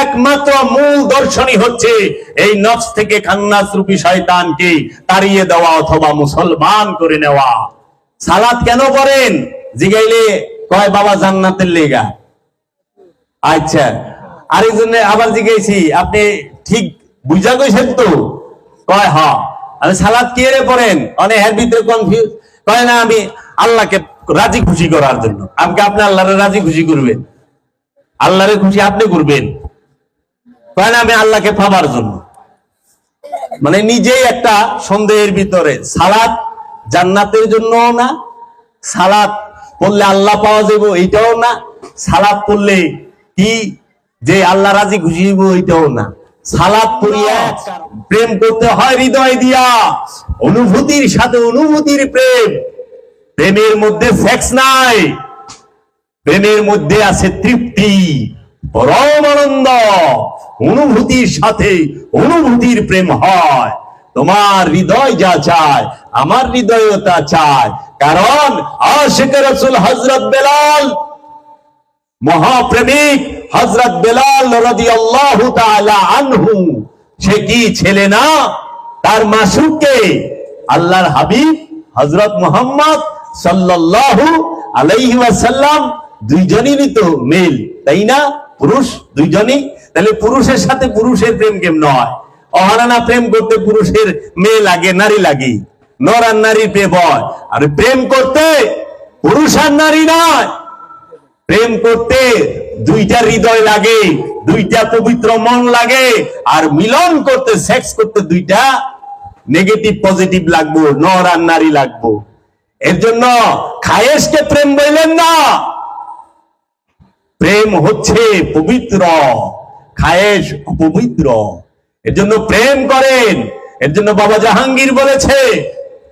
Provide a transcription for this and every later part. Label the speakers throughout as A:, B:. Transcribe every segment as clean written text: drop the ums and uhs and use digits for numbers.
A: একমাত্র মূল দর্শনই হচ্ছে এই নফস থেকে খান্নাস রূপী শয়তানকে তাড়িয়ে দেওয়া অথবা মুসলমান করে নেওয়া। সালাত কেন পড়েন জিগাইলে কয় বাবা জান্নাতের লেগা। আচ্ছা, আরেকজন আবার জিজ্ঞেসি আপনি ঠিক বুঝা কইছেন তো? কয় হ্যাঁ। আমি সালাত কি রে পড়েন? অনেক এর ভিতরে কনফিউজ। কয় না আমি আল্লাহকে রাজি খুশি করার জন্য। আমাকে আপনি আল্লাহরে রাজি খুশি করবেন, আল্লাহরে খুশি আপনি করবেন। কয় না আমি আল্লাহকে পাবার জন্য। মানে নিজেই একটা সন্দেহের ভিতরে। সালাত জান্নাতের জন্য না, সালাত পড়লে আল্লাহ পাওয়া যাবে এইটাও না, সালাত পড়লে কি যে আল্লাহ রাজি খুশি হইব এইটাও না। সালাত পড়িয়া প্রেম করতে হয় হৃদয় দিয়া, অনুভূতির সাথে অনুভূতির প্রেম। প্রেমের মধ্যে সেক্স নাই, প্রেমের মধ্যে আছে তৃপ্তি, পরম আনন্দ। অনুভূতির সাথে অনুভূতির প্রেম হয়। তোমার হৃদয় যা চায় আমার হৃদয়ও তা চায়। কারণ আশিক রাসূল হযরত বেলাল, মহাপ্রেমিক হযরত বেলাল রাদিয়াল্লাহু তাআলা আনহু, সে কি ছেলে না? তার মাসুককে আল্লাহর হাবিব হযরত মুহাম্মদ সাল্লাল্লাহু আলাইহি ওয়াসাল্লাম দুইজনই তো মেল, তাই না? পুরুষ দুইজনই। তাহলে পুরুষের সাথে পুরুষের প্রেম কেমন হয়? অহারানা প্রেম করতে পুরুষের মেয়ে লাগে, নারী লাগে, নর আর নারীর প্রেম হয়। আর প্রেম করতে পুরুষ আর নারী নয়, প্রেম করতে দুইটা হৃদয় লাগে, দুইটা পবিত্র মন লাগে। আর মিলন করতে, সেক্স করতে দুইটা নেগেটিভ পজিটিভ লাগবো, নর আর নারী লাগবো। এর জন্য খায়েশকে প্রেম বললেন না। প্রেম হচ্ছে পবিত্র, খায়েশ অপবিত্র। এর জন্য প্রেম করেন। এর জন্য বাবা জাহাঙ্গীর বলেছে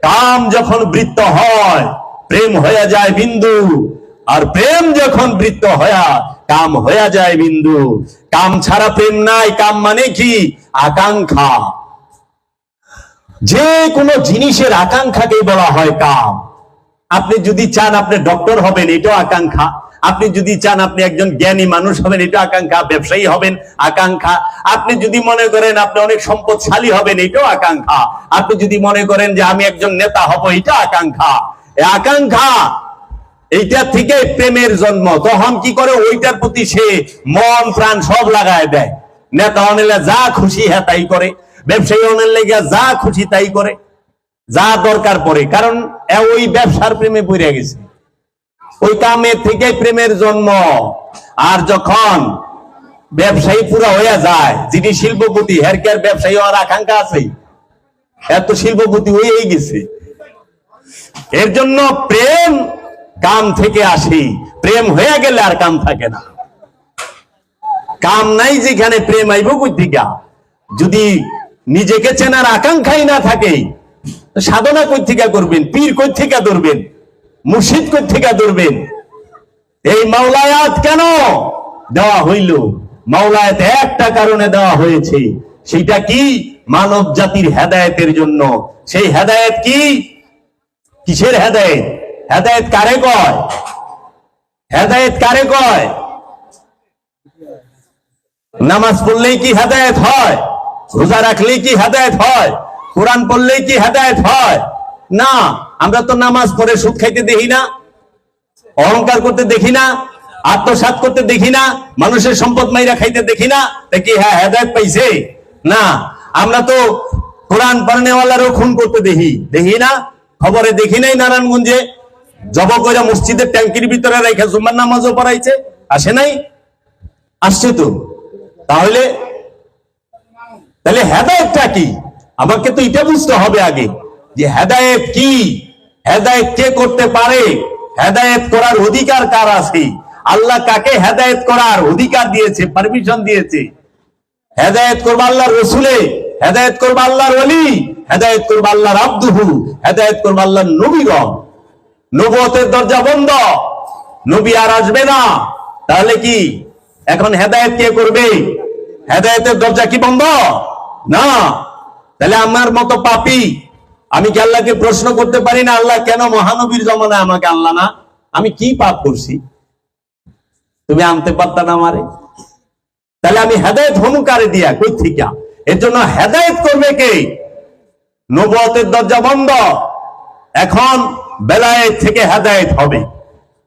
A: কাম যখন বৃত্ত হয় প্রেম হয়ে যায় বিন্দু, আর প্রেম যখন বৃত্ত হয়া কাম হয়ে যায় বিন্দু। কাম ছাড়া প্রেম নাই। কাম মানে কি? আকাঙ্ক্ষা। যে কোনো জিনিসের আকাঙ্ক্ষাকেই বলা হয় কাম। আপনি যদি চান আপনি ডক্টর হবেন, এটাও আকাঙ্ক্ষা। আপনি যদি চান আপনি একজন জ্ঞানী মানুষ হবেন, এটা আকাঙ্ক্ষা। ব্যবসায়ী হবেন, আকাঙ্ক্ষা। আপনি যদি মনে করেন আপনি অনেক সম্পদশালী হবেন, এটাও আকাঙ্ক্ষা। আপনি যদি মনে করেন যে আমি একজন নেতা হব, এটা আকাঙ্ক্ষা। আকাঙ্ক্ষা এইটা থেকে প্রেমের জন্ম। তখন কি করে? ওইটার প্রতি সে মন প্রাণ সব লাগায় দেয়। নেতা অনেলে যা খুশি হ্যাঁ তাই করে, ব্যবসায়ী অনেক লেগে যা খুশি তাই করে, যা দরকার পড়ে। কারণ ওই ব্যবসার প্রেমে পড়ে গেছে, ওই কামের থেকে প্রেমের জন্ম। আর যখন ব্যবসায়ী পুরা হয়ে যায়, যিনি শিল্পপতি, হের কি আর ব্যবসায়ী হওয়ার আকাঙ্ক্ষা আছে? এত শিল্পপতি হয়েই গেছে। এর জন্য প্রেম কাম থেকে আসি। প্রেম হয়ে গেলে আর কাম থাকে না। কাম নাই যেখানে প্রেম আইব কই থেকে? যদি নিজেকে চেনার আকাঙ্ক্ষাই না থাকে, সাধনা কই থেকে করবেন? পীর কই থেকে ধরবেন? মুর্শিদ কই থেকে ধরবেন? এই মাওলায়াত কেন দেওয়া হইল? মাওলায়াত একটা কারণে দেওয়া হয়েছে, সেটা কি? মানব জাতির হেদায়েতের জন্য। সেই হেদায়েত কি? কিসের হেদায়েত? হেদায়েত কারে কয়? হেদায়েত কারে কয়? নামাজ পড়লেই কি হেদায়েত হয়? রোজা রাখলেই কি হেদায়েত হয়? কোরআন পড়লেই কি হেদায়েত হয়? না। আমরা তো নামাজ পড়ে সুদ খাইতে দেখি না, অহংকার করতে দেখি না, আত্মসাৎ করতে দেখি না, মানুষের সম্পদ মাইরা খাইতে দেখি না। দেখি হ্যাঁ হেদায়েত পাইছে? না। আমরা তো কোরআন পড়নেওয়ালারও খুন করতে দেখি না? খবরে দেখি নাই নারায়ণগঞ্জে জব কইরা মসজিদের ট্যাঙ্কির ভিতরে রেখে জুম্মার নামাজও পড়াইছে? আসে নাই? আসছে তো। তাহলে হেদায়েতটা কি? আমাকে তো এটা বুঝতে হবে আগে যে হেদায়েত কি, হেদায়েত কে করতে পারে, হেদায়েত করার অধিকার কার আছে, আল্লাহ কাকে হেদায়েত করার অধিকার দিয়েছে, পারমিশন দিয়েছে। হেদায়েত করবে আল্লাহর রাসূলে, হেদায়েত করবে আল্লাহর ওলি, হেদায়েত করবে আল্লাহর আব্দুহু, হেদায়েত করবে আল্লাহর নবীগণ। নবুয়তের দরজা বন্ধ, নবী আর আসবে না। তাহলে কি এখন হেদায়েত কে করবে? হেদায়েতের দরজা কি বন্ধ? না। তাহলে আমার মতো পাপী আমি কি আল্লাহকে প্রশ্ন করতে পারি না, আল্লাহ কেন মহানবীর জমানায় আমাকে আনলা না? আমি কি পাপ করছি? তুমি আনতে পারতা না আমারে? তাহলে আমি হেদায়েত হমুকারে দিয়া কই থিকা? এর জন্য হেদায়েত করবে কে? নবুয়তের দরজা বন্ধ, এখন বেলায়েত থেকে হেদায়েত হবে।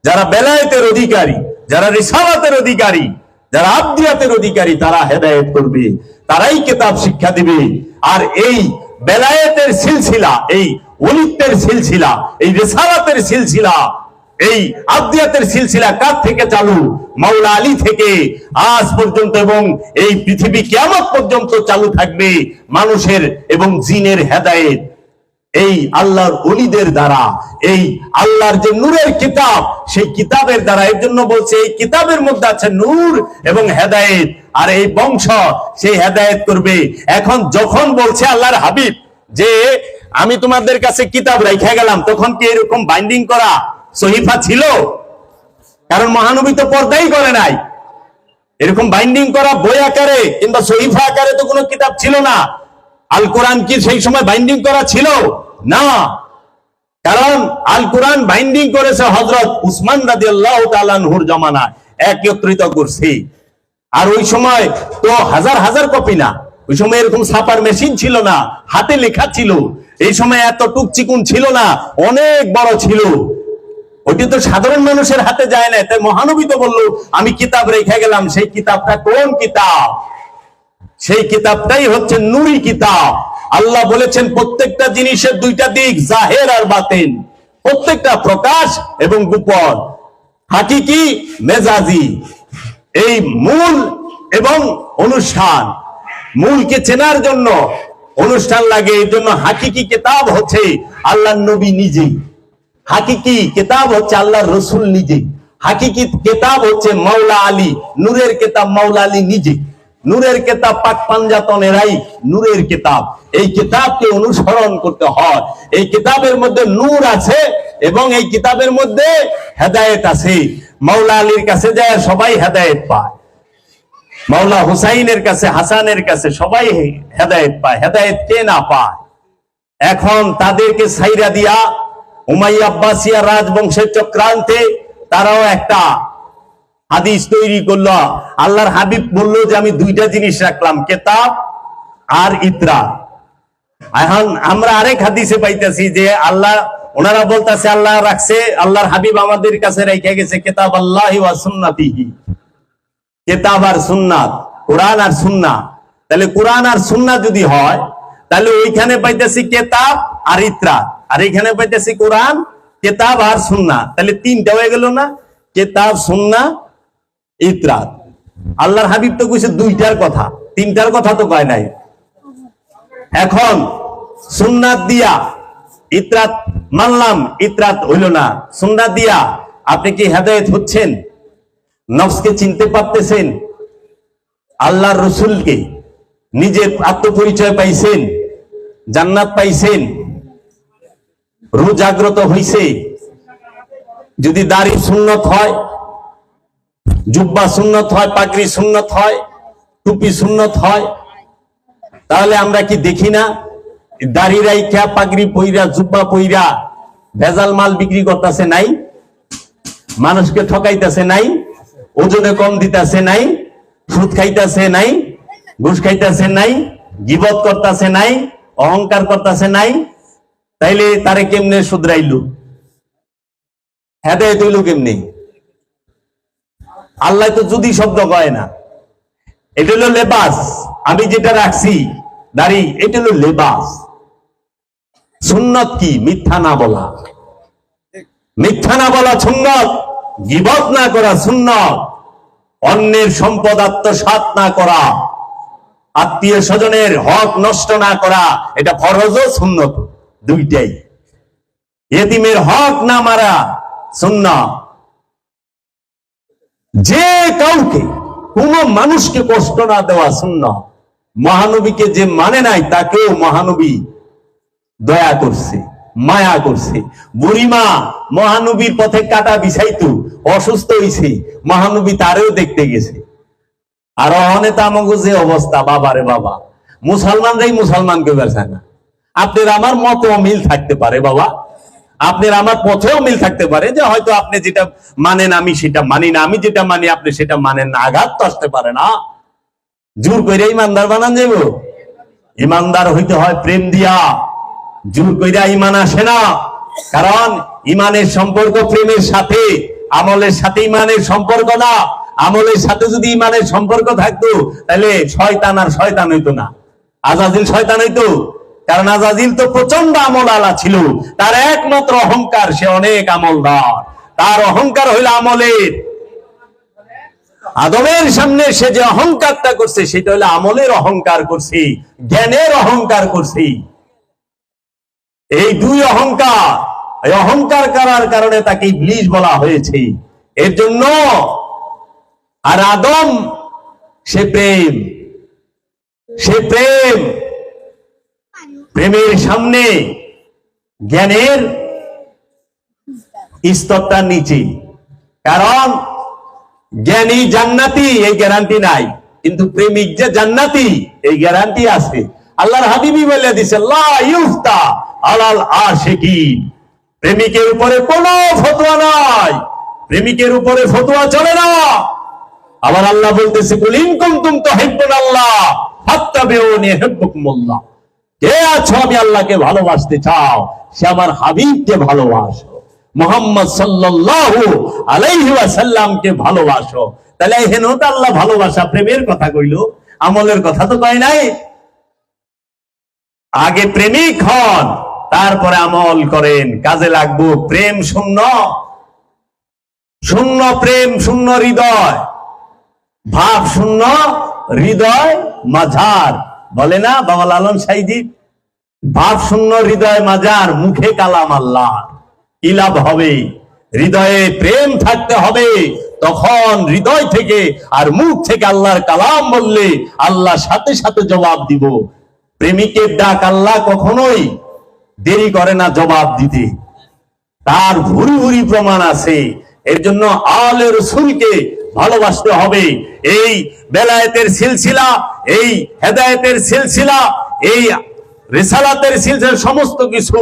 A: যারা বেলায়েতের অধিকারী, যারা রিসালাতের অধিকারী, যারা আবদিয়াতের অধিকারী, তারা হেদায়েত করবে, তারাই কিতাব শিক্ষা দিবে। আর এই বেলায়েতের সিলসিলা, এই ওলিত্বের সিলসিলা, এই রিসালাতের সিলসিলা, এই আবদিয়াতের সিলসিলা কার থেকে চালু? মাওলা আলী থেকে আজ পর্যন্ত, এবং এই পৃথিবী কিয়ামত পর্যন্ত চালু থাকবে মানুষের এবং জিনের হেদায়েত এই আল্লাহর ওলিদের দ্বারা, এই আল্লাহর যে নূরের কিতাব, সেই কিতাবের দ্বারা। এর জন্য বলছে এই কিতাবের মধ্যে আছে নূর এবং হেদায়েত, আর এই বংশ সেই হেদায়েত করবে। এখন যখন বলছে আল্লাহর হাবিব যে আমি তোমাদের কাছে কিতাব রেখে গেলাম, তখন কি এরকম বাইন্ডিং করা সহিফা ছিল? কারণ মহানবী তো পর্দাই করে নাই। এরকম বাইন্ডিং করা বই আকারে কিংবা সহিফা আকারে তো কোনো কিতাব ছিল না। আল কোরআন কি সেই সময় বাইন্ডিং করা ছিল? না, কারণ আল কোরআন বাইন্ডিং করেছে হযরত উসমান রাদিয়াল্লাহু তাআলা আনহুর জামানায়, একত্রিত করছে। আর ওই সময় তো হাজার হাজার কপি না, ওই সময় এরকম ছাপার মেশিন ছিল না, হাতে লেখা ছিল। এই সময় এত টুকচিকুন ছিল না, অনেক বড় ছিল। ওটি তো সাধারণ মানুষের হাতে যায় না। তাই মহানবী তো বললো আমি কিতাব রেখে গেলাম। সেই কিতাবটা কোন কিতাব? সেই কিতাবটাই হচ্ছে নূরি কিতাব। আল্লাহ বলেছেন প্রত্যেকটা জিনিসের দুইটা দিক, জাহের আর বাতিন, প্রত্যেকটা প্রকাশ এবং গোপন, হাকিকি মেজাজি। এই মূল এবং অনুষ্ঠান, মূলকে চেনার জন্য অনুষ্ঠান লাগে। এই জন্য হাকিকি কিতাব হচ্ছে আল্লাহর নবী নিজেই, হাকিকি কিতাব হচ্ছে আল্লাহর রসুল নিজে, হাকিকি কিতাব হচ্ছে মাওলা আলী, নূরের কিতাব মাওলা আলী নিজে। নূরের কিতাব পাক পাঞ্জাতনেরাই নূরের কিতাব। এই কিতাবকে অনুসরণ করতে হয়। এই কিতাবের মধ্যে নূর আছে এবং এই কিতাবের মধ্যে হেদায়েত আছে। মাওলা আলীর কাছে যায় সবাই হেদায়েত পায়, মাওলা হুসাইনের কাছে, হাসানের কাছে সবাই হেদায়েত পায়। হেদায়েত কে না পায়? এখন তাদেরকে ছাইরা দিয়া উমাইয়া আব্বাসিয়া রাজবংশের চক্রান্তে তারাও একটা হাদিস তৈরি করলো। আল্লাহর হাবিব বলল যে আমি দুইটা জিনিস রাখলাম, কিতাব আর ইতরা। এখন আমরা আরেক হাদিসে পাইতেছি যে আল্লাহ, ওনারা বলতেছে আল্লাহ রাখছে, আল্লাহর হাবিব আমাদের কাছে রেখে গেছে কিতাব আল্লাহি ওয়া সুন্নাতিহি, কিতাব আর সুন্নাত, কোরআন আর সুন্নাহ। তাহলে কোরআন আর সুন্নাহ যদি হয়, তাহলে ওইখানে পাইতেছি কিতাব আর ইতরা, আর এখানে পাইতেছি কোরআন, কিতাব আর সুন্নাহ। তাহলে তিনটা হয়ে গেল না? কিতাব, সুন্নাহ, ইতরা। আল্লাহর হাবিব তো কইছে দুইটার কথা, তিনটার কথা তো কয় নাই। এখন সুন্নাত দিয়া ইতরাত মানলাম, ইতরাত হইল না। সুন্নাত দিয়া আপনি কি হেদায়েত হচ্ছেন? নফসকে চিনতে পারতেছেন? আল্লাহর রসুলকে নিজের আত্মপরিচয় পাইছেন? জান্নাত পাইছেন? রূহ জাগ্রত হইছে? যদি দাড়ি সুন্নত হয়, জুব্বা সুন্নত হয়, পাগড়ি সুন্নত হয়, টুপি সুন্নত হয়, তাহলে আমরা কি দেখি না দাড়ি রাইখা পাগড়ি পইরা জুব্বা পইরা ভেজাল মাল বিক্রি করতেছে নাই? মানুষকে ঠকাইতেছে নাই? ওজনে কম দিতেছে নাই? সুদ খাইতেছে নাই? ঘুষ খাইতেছে নাই? গীবত করতেছে নাই? অহংকার করতেছে নাই? তাইলে তারে কেমনে শুধরাইল? হেদায়েত হইল কেমনে? আল্লাহ তো যদি শব্দ কয় না। এটা হলো লেবাস। আমি যেটা রাখছি দাড়ি, এটা হলো লেবাস। সুন্নত কি? মিথ্যা না বলা, মিথ্যা না বলা সুন্নত। গীবত না করা সুন্নত। অন্যের সম্পদ আত্মসাৎ না করা, আত্মীয় স্বজনের হক নষ্ট না করা, এটা ফরজ ও সুন্নত দুইটাই। ইতিমের হক না মারা সুন্নাত। যে কাউকে, কোন মানুষকে কষ্ট না দেওয়া সুন্নাত। মহানবীকে যে মানে নাই তাকেও মহানবী দয়া করছে, মায়া করছে। বুড়িমা মহানবীর পথে কাটা বিছাইতো, অসুস্থ হইছে, মহানবী তারেও দেখতে গেছে। আর অনেক আমাকে যে অবস্থা, বাবারে বাবা, মুসলমানরাই মুসলমানকে বেরছে না। আপনার আমার মত মিল থাকতে পারে বাবা, আপনার আমার পথেও মিল থাকতে পারে, যে হয়তো আপনি যেটা মানেন আমি সেটা মানি না, আমি যেটা মানি আপনি সেটা মানেন না, আঘাত তো আসতে পারে না। জোর কইরা ইমানদার বানান যাইব? ইমানদার হইতে হয় প্রেম দিয়া, জোর কইরা ইমান আসে না। কারণ ইমানের সম্পর্ক প্রেমের সাথে, আমলের সাথে ইমানের সম্পর্ক না। আমলের সাথে যদি ইমানের সম্পর্ক থাকতো তাহলে শয়তান আর শয়তান হইতো না, আজাজিল শয়তান হইতো। কারণ আজাজিল তো প্রচন্ড আমল আলা ছিল, তার একমাত্র অহংকার সে অনেক আমলদার, তার অহংকার হইল আমলের। আদমের সামনে সে যে অহংকারটা করছে সেটা হলো আমলের অহংকার করছি, জ্ঞানের অহংকার করছি। এই দুই অহংকার, এই অহংকার করার কারণে তাকে ইবলিস বলা হয়েছে। এর জন্য আর আদম সে প্রেম, সে প্রেম, প্রেমের সামনে জ্ঞানের স্তরটা নিচে। কারণ জ্ঞানী জান্নাতি এই গ্যারান্টি নাই, কিন্তু প্রেমিক যে জান্নাতি এই গ্যারান্টি আছে। আল্লাহর হাবিবি বলে দিছে লা ইউফতা আলাল আশিকিন, প্রেমিকের উপরে কোনো ফতোয়া নাই, প্রেমিকের উপরে ফতোয়া চলে না। আবার আল্লাহ বলতেছে কুল ইন কুনতুম তুহিব্বুনাল্লাহ ফাত্তাবিউনি ইউহিব্বুকুমুল্লাহ, কে আছো আমি আল্লাহকে ভালোবাসতে চাও সে আমার হাবিবকে ভালোবাসো, মুহাম্মদ সাল্লাল্লাহু আলাইহি ওয়াসাল্লামকে ভালোবাসো। তাহলে হেন তো আল্লাহ ভালোবাসা প্রেমের কথা কইল, আমলের কথা তো কয় নাই। আগে প্রেমিক হন, তারপরে আমল করেন, কাজে লাগবো। প্রেম শূন্য, শূন্য প্রেম, শূন্য হৃদয়, ভাব শূন্য হৃদয় মাঝার, বলে না বাবা লালন সাইদি, ভাব শূন্য হৃদয় মাঝার, মুখে কালাম আল্লাহ, কি লাভ হবে? হৃদয়ে প্রেম থাকতে হবে, তখন হৃদয় থেকে আর মুখ থেকে আল্লাহর কালাম বললে আল্লাহ সাথে সাথে জবাব দিব। প্রেমিকের ডাক আল্লাহ কখনোই দেরি করে না জবাব দিতে, তার ভুরি ভুরি প্রমাণ আছে। এর জন্য আলে রাসূলকে ভালোবাসতে হবে। এই বেলায়েতের সিলসিলা, এই হেদায়েতের সিলসিলা, এই রিসালাতের সিলসিলা সমস্ত কিছু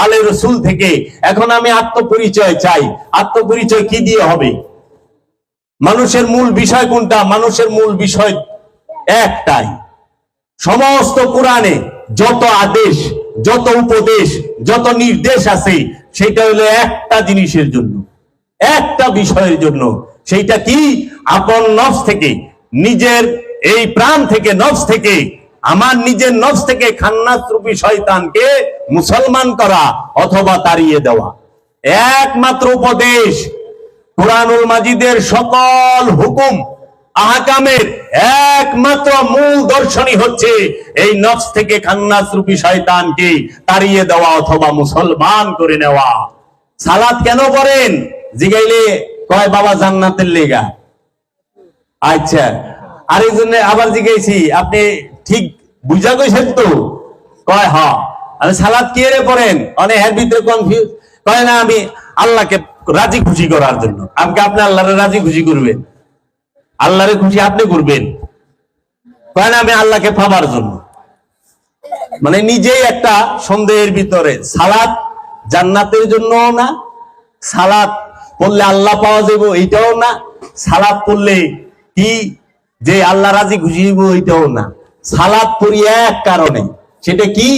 A: আলে রাসূল থেকে। এখন আমি আত্মপরিচয় চাই, আত্মপরিচয় কি দিয়ে হবে? মানুষের মূল বিষয় কোনটা? মানুষের মূল বিষয় একটাই। সমস্ত কোরআনে যত আদেশ, যত উপদেশ, যত নির্দেশ আছে সেটা হলো একটা জিনিসের জন্য, একটা বিষয়ের জন্য। সেইটা কি? আপন নফস থেকে, নিজের এই প্রাণ থেকে, নফস থেকে, আমার নিজের নফস থেকে খান্নাস রূপী শয়তানকে মুসলমান করা অথবা তাড়িয়ে দেওয়া। একমাত্র উপদেশ কুরআনুল মাজিদের সকল হুকুম আহকামের একমাত্র মূল দর্শনই হচ্ছে এই নফস থেকে খান্নাস রূপী শয়তানকে তাড়িয়ে দেওয়া অথবা মুসলমান করে নেওয়া। সালাত কেন পড়েন জিগাইলে কয় বাবা জান্নাতের লেগা। আচ্ছা, আরেকজন আবার জিগাইছি আপনি ঠিক বুঝা কইছেন তো? কয় হ। আমি সালাত কি রে পড়েন? অনেক এর ভিতরে কনফিউজ, কয় না আমি আল্লাহকে রাজি খুশি করার জন্য। আপনি আল্লাহরে রাজি খুশি করবেন, আল্লাহরে খুশি আপনি করবেন। কয় না আমি আল্লাহকে পাবার জন্য। মানে নিজেই একটা সন্দেহের ভিতরে। সালাত জান্নাতের জন্যও না, সালাত পড়লে আল্লাহ পাওয়া যাবে এইটাও না, সালাত পড়লে কি যে আল্লাহ রাজি খুশি হইব এইটাও না। সালাত পড়ি এক কারণে, সেটা কি?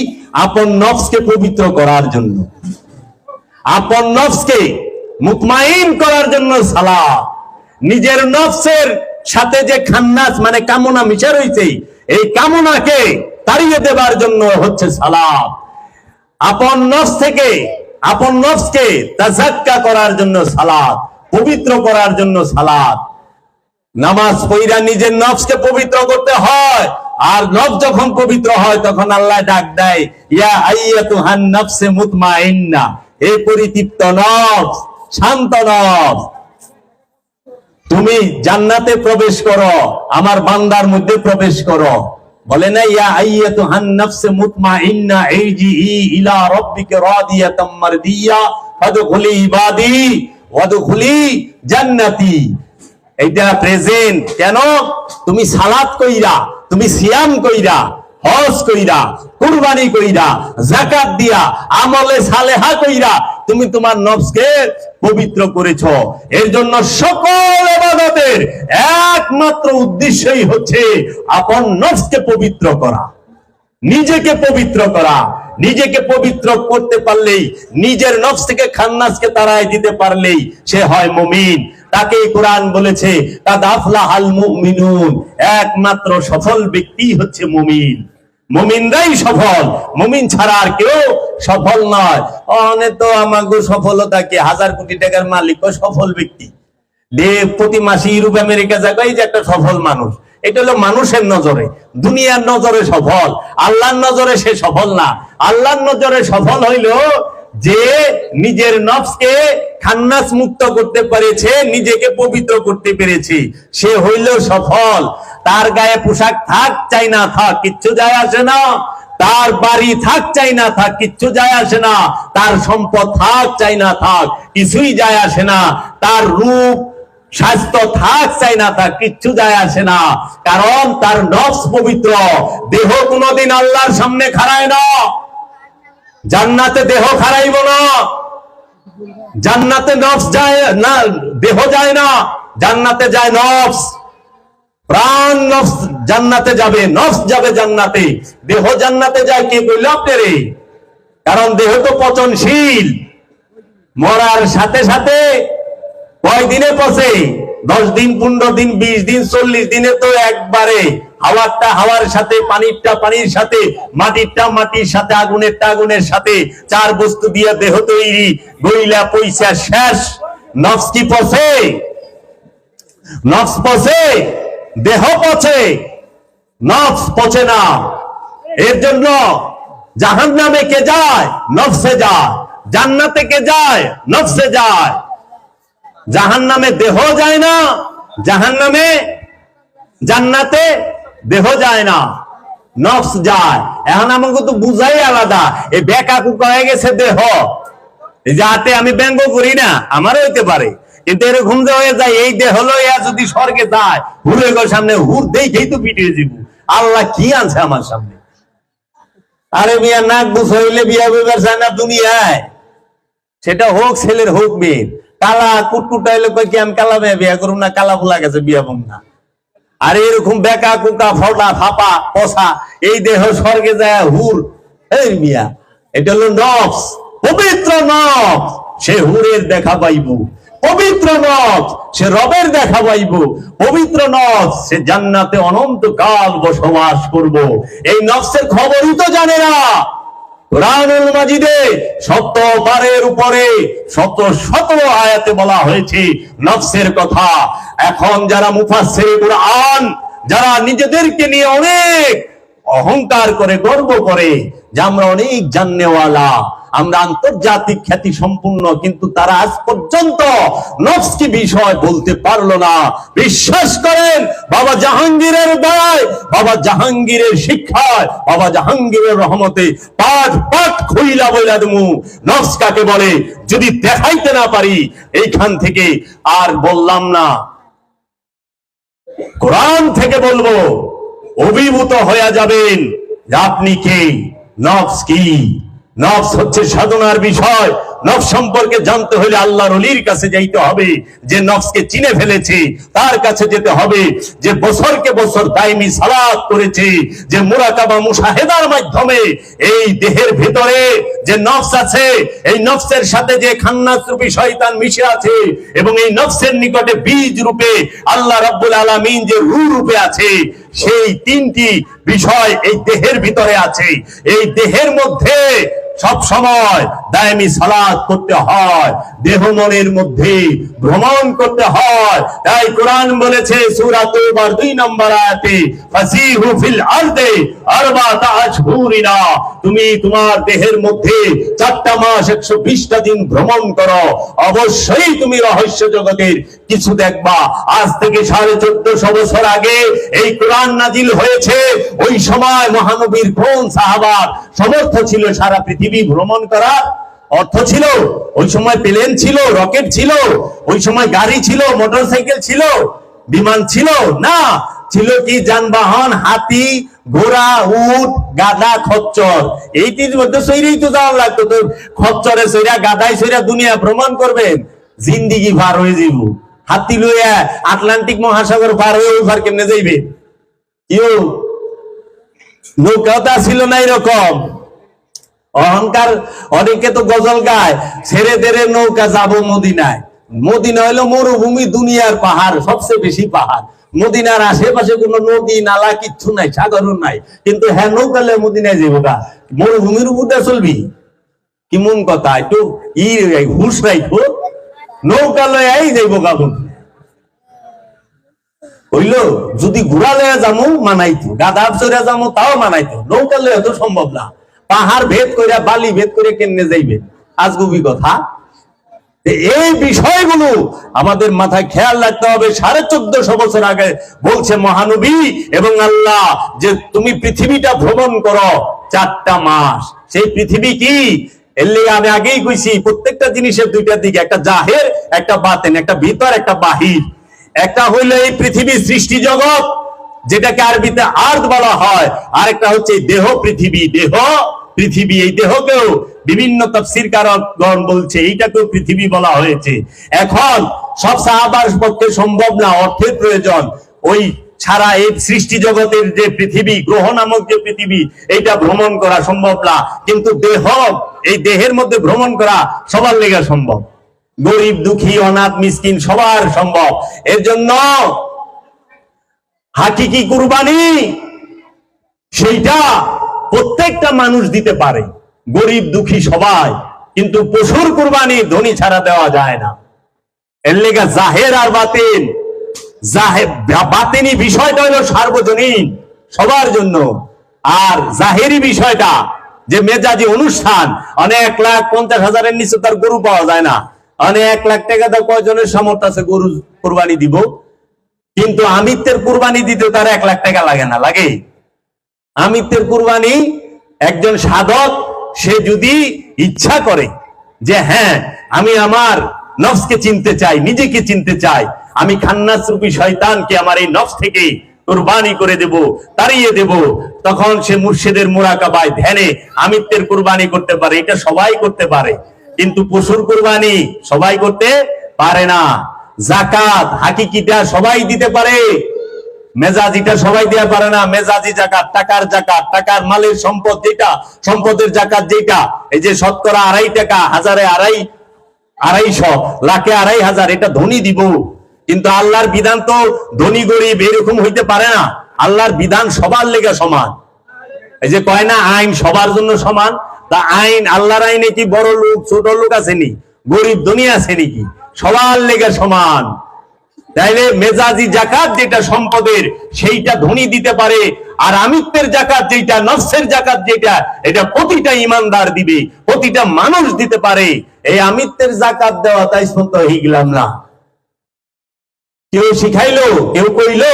A: আপন নফসকে পবিত্র করার জন্য, আপন নফসকে মুতমাইন করার জন্য সালাত। নিজের নফসের সাথে যে খান্নাস মানে কামনা মিশা রয়েছে, এই কামনাকে তাড়িয়ে দেবার জন্য হচ্ছে সালাত। আপন নফস থেকে, আপন নফসকে তাজাক্কা করার জন্য সালাত, পবিত্র করার জন্য সালাত। নামাজ পড়া নিজের নফসকে পবিত্র করতে হয়, আর নফস যখন পবিত্র হয় তখন আল্লাহ ডাক দেয় ইয়া আইয়াতুহান নাফসে মুতমাইন্না, হে পরিতৃপ্ত নফস, শান্ত নফস, তুমি জান্নাতে প্রবেশ করো, আমার বান্দার মধ্যে প্রবেশ করো। বলে না ইয়া আইয়াতুহান নাফসে মুতমাইন্না ইরজিই ইলা রাব্বিকা রাদিয়াতাম মারদিয়া ফাদখুলি ইবাদি ওয়াদখুলি জান্নাতি। এইটা প্রেজেন্ট। কেন? তুমি সালাত কইরা, তুমি সিয়াম কইরা, হজ কইরা, কুরবানি কইরা, যাকাত দিয়া, আমলে সালেহা কইরা তুমি তোমার নফসকে পবিত্র করেছো। এর জন্য সকল ইবাদতের একমাত্র উদ্দেশ্যই হচ্ছে আপন নফসকে পবিত্র করা, নিজেকে পবিত্র করা। নিজেকে পবিত্র করতে পারলেই, নিজের নফস থেকে খান্নাসকে তাড়াই দিতে পারলেই সে হয় মুমিন। তাকে কোরআন বলেছে কাদ আফলাহাল মুমিনুন, একমাত্র সফল ব্যক্তি হচ্ছে মুমিন। মুমিনরাই সফল, মুমিন ছাড়া আর কেউ সফল নয়। অনেক তো আমাগো সফলতা কি 1000 কোটি টাকার মালিকও সফল ব্যক্তি, প্রতি মাসে ইউরোপ আমেরিকা জায়গায় যে একটা সফল মানুষ। এটা হলো মানুষের নজরে, দুনিয়ার নজরে সফল, আল্লাহর নজরে সে সফল না। আল্লাহর নজরে সফল হইল যে নিজের নফসকে খান্নাস মুক্ত করতে পেরেছে, নিজেকে পবিত্র করতে পেরেছে, সে হইল সফল। তার গায়ে পোশাক থাক চাই না থাক কিচ্ছু যায় আসে না, তার বাড়ি থাক চাই না থাক কিচ্ছু যায় আসে না, তার সম্পদ থাক চাই না থাক কিছুই যায় আসে না, তার রূপ স্বাস্থ্য থাক চাই না থাক কিচ্ছু যায় আসে না, কারণ তার নফস পবিত্র। দেহ কোনোদিন আল্লাহর সামনে খাড়ায় না। জান্নাতে দেহ খাড়াইব না, জান্নাতে নফস যায় না, দেহ যায় না, জান্নাতে যায় নফস। প্রাণ নফস জান্নাতে যাবে, নফস যাবে জান্নাতে, দেহ জান্নাতে যায় কে বলল আপনারে? কারণ দেহ তো পচনশীল, মরার সাথে সাথে কয়দিনে পচে? 10 দিন, 15 দিন, 20 দিন, 40 দিনে তো একবারে। হাওয়ারটা হাওয়ার সাথে, পানিরটা পানির সাথে, মাটিরটা মাটির সাথে, আগুনেরটা আগুনের সাথে, 4 বস্তু দিয়ে দেহ তৈরি, গইলা পয়সা শেষ। নফস কি পচে? নফস পচে? দেহ পচে, নফস পচে না। এর জন্য জাহান্নামে কে যায়? নফসে যায়। জান্নাতে কে যায়? নফসে যায়। জাহান্নামে দেহ যায় না, জাহান্নামে, জান্নাতে দেহ যায় না, নফস যায়। এখন আমাকে তো বুঝাই আলাদা। এই বেকা কুকা হয়ে গেছে দেহ, যাতে আমি ব্যঙ্গ করি না, আমারও হইতে পারে, কিন্তু এরকম যে হয়ে যায় এই দেহ লইয়া যদি স্বর্গে যায়, হুরে গো সামনে হুর দেখেই তো পিটিয়ে দিব। আল্লাহ কি আনছে আমার সামনে? আরে মিয়া নাক বুঝ হইলে বিয়া বিবার চায় না দুনিয়ায়, সেটা হোক ছেলের হোক মেয়ের। কালা কুটকুটাইলে কই কি আমি কালা মেয়ে বিয়া করুম না, কালা ফুলা গেছে বিয়া বম না। আর এরকম বেকা কুকা ফটা ফাপা পচা এই দেহ স্বর্গে যায় হুর। এই মিয়া, এটা হলো নফস, পবিত্র নফস, সে হুরের দেখা পাইব। পবিত্র নফস, সে রবের দেখা পাইব। পবিত্র নফস, সে জান্নাতে অনন্তকাল বসবাস করব। এই নফসের খবরই তো জানে না। কুরআনুল মাজিদে 70 বারের উপরে শত শত আয়াতে বলা হয়েছে নফসের কথা। এখন যারা মুফাসসির কুরআন, যারা নিজেদেরকে নিয়ে অনেক অহংকার করে, গর্ব করে যে আমরা অনেক জাননেওয়ালা, আমরা আন্তর্জাতিক খ্যাতি সম্পূর্ণ, কিন্তু তারা আজ পর্যন্ত নফস কি বিষয় বলতে পারলো না। বিশ্বাস করেন, বাবা জাহাঙ্গীরের দয়ায়, বাবা জাহাঙ্গীরের শিক্ষায়, বাবা জাহাঙ্গীরের রহমতে পাঠ পাঠ খুইলা বইলা দেমু নফস কাকে বলে। যদি দেখাইতে না পারি এইখান থেকে আর বললাম না, কোরআন থেকে বলবো, অভিভূত হয়ে যাবেন যে আপনি কে, নফস কি। নফস হচ্ছে সাধনার বিষয়। নফস সম্পর্কে জানতে হলে আল্লাহর ওলির কাছে যাইতে হবে, যে নফসকে চিনে ফেলেছে তার কাছে যেতে হবে, যে বছরকে বছর দাইমি সালাত করেছে, যে মুরাকাবা মুশাহেদার মাধ্যমে এই দেহের ভিতরে যে নফস আছে, এই নফসের সাথে যে খান্নাস রূপী শয়তান মিশে আছে, এবং এই নফসের নিকটে বীজ রূপে আল্লাহ রাব্বুল আলামিন যে রূহ রূপে আছে, সেই 3টি বিষয় এই দেহের ভিতরে আছে। এই দেহের মধ্যে সব সময় দায়মি সালাত করতে হয়, দেহ মনের মধ্যে ভ্রমণ করতে হয়। তাই কোরআন বলেছে সূরা তাওবার 2 নম্বর আয়াতে, ফাসিহু ফিল আরদি আরবাতা আশহুরিনা, তুমি তোমার দেহের মধ্যে 4টা মাস 120টা দিন ভ্রমণ করো, অবশ্যই তুমি রহস্য জগতের কিছু দেখবা। আজ থেকে 1450 বছর আগে এই কোরআন নাজিল হয়েছে। ওই সময় মহানবীর কোন সাহাবার সমর্থ ছিল সারা পৃথিবী ভ্রমণ করার? অর্থ ছিল? ওই সময় প্লেন ছিল, রকেট ছিল, ওই সময় গাড়ি ছিল, মোটরসাইকেল ছিল, বিমান ছিল না। ছিল কি? যানবাহন, হাতি, ঘোড়া, উট, গাধা, খচ্চর, এই তিন মধ্যে সইরেই তো যাওয়া লাগতো। তো খচ্চরে সইরা, গাধায় সইরা দুনিয়া ভ্রমণ করবেন, জিন্দিগি পার হয়ে যাইব। হাতি লইয়া আটলান্টিক মহাসাগর পার হয়ে ওই পার কেমনে যাইবে? কেউ নৌকাটা ছিল না এরকম। অহংকার, অনেকে তো গজল গায়, ছেড়ে দেড়ে নৌকা যাবো মদিনায়। মদিনা হইলো মরুভূমি, দুনিয়ার পাহাড়, সবচেয়ে বেশি পাহাড়। মদিনার আশেপাশে কোনো নদী নালা কিচ্ছু নাই, সাগরও নাই, কিন্তু হ্যাঁ নৌকালে মদিনায় যাবো গা। মরুভূমির উপরে চলবি? কেমন কথা, একটু হুশ রাখবো। নৌকা লয়ে যাইবো গা হইল। যদি ঘোড়া লয়ে যাবো মানাইতো, গাধা চড়ে যাবো তাও মানাইতো, নৌকা লয়ে তো সম্ভব না। পাহাড় ভেদ করে, বালি ভেদ করে কেমনে যাইবে? আজগুবি কথা। এই বিষয়গুলো আমাদের মাথায় খেয়াল রাখতে হবে। 1450 বছর আগে বলছে মহানবী এবং আল্লাহ যে তুমি পৃথিবীটা ভ্রমণ করো 4টা মাস। সেই পৃথিবী কি? এর লিগে আমি আগেই কইছি, প্রত্যেকটা জিনিসের দুইটা দিকে, একটা জাহের, একটা বাতেন, একটা ভিতর, একটা বাহির। একটা হইলো এই পৃথিবীর সৃষ্টি জগৎ, যেটাকে আরবিতে আর্থ বলা হয়, আর একটা হচ্ছে দেহ পৃথিবী। দেহ পৃথিবী, এই দেহকেও বিভিন্ন তাফসীর কারকগণ বলছে এইটাকেও পৃথিবী বলা হয়েছে। এখন সব সাহাবার পক্ষে সম্ভব না, অর্থের প্রয়োজন। ওই ছাড়া এই সৃষ্টি জগতের যে পৃথিবী, গ্রহ নামক যে পৃথিবী, এইটা ভ্রমণ করা সম্ভব না। কিন্তু দেহ, এই দেহের মধ্যে ভ্রমণ করা সবার লেগে সম্ভব। গরিব, দুঃখী, অনাথ, মিসকিন সবার সম্ভব। এর জন্য হাকিকি কুরবানি সেইটা প্রত্যেকটা মানুষ দিতে পারে, গরিব দুঃখী সবাই। কিন্তু পশুর কুরবানি ধনী ছাড়া দেওয়া যায় না। এর লেগে জাহের আর বাতিন, বাতিনি বিষয়টা হলো সার্বজনীন, সবার জন্য। আর জাহেরি বিষয়টা যে মেজাজি অনুষ্ঠান, অনেক 1,50,000-এর নিচে তার গরু পাওয়া যায় না। অনেক 1 লাখ টাকা দাও, কয়জনের সামর্থ্য আছে গরু কুরবানি দিব? কিন্তু আমিত্বের কুরবানি দিতে তার 1 লাখ টাকা লাগে না, লাগে? আমিত্বের কুরবানি একজন সাধক, সে যদি ইচ্ছা করে যে হ্যাঁ আমি আমার নফসকে চিনতে চাই, নিজেকে চিনতে চাই, আমি খান্নাস রূপী শয়তানকে আমার এই নফস থেকে কুরবানি করে দেব, তাড়িয়ে দেব, তখন সে মুর্শিদের মুরাকাবায় ধ্যানে আমিত্বের কুরবানি করতে পারে। এটা সবাই করতে পারে, কিন্তু পশুর কুরবানি সবাই করতে পারে না। যাকাত হাকিকিটা সবাই দিতে পারে, মেজাজিটা সবাই দেওয়া পারে না। মেজাজি জাকাত, টাকার জাকাত, টাকার মালের সম্পদ যেটা, সম্পদের জাকাত যেটা, এই যে শতকরা 2.5 টাকা, হাজারে 250, লাখে 2,500, এটা ধনী দিব। কিন্তু আল্লাহর বিধান তো ধনী গরিব এরকম হইতে পারে না। আল্লাহর বিধান সবার লেগে সমান। এই যে কয় না আইন সবার জন্য সমান, তা আইন, আল্লাহর আইনে কি বড় লোক ছোট লোক আছে নি, গরিব ধনী আছে নাকি? সবার লেগে সমান। তাইলে মেজাজি জাকাত যেটা সম্পদের, সেইটা ধনী দিতে পারে। আর আমিত্বের জাকাত যেটা, নফসের জাকাত যেটা, এটা প্রতিটা ইমানদার দিবে, প্রতিটা মানুষ দিতে পারে। এই আমিত্বের জাকাত দেওয়া তাই সন্ত হয়ে গেলাম না। কেউ শিখাইলো, কেউ কইলো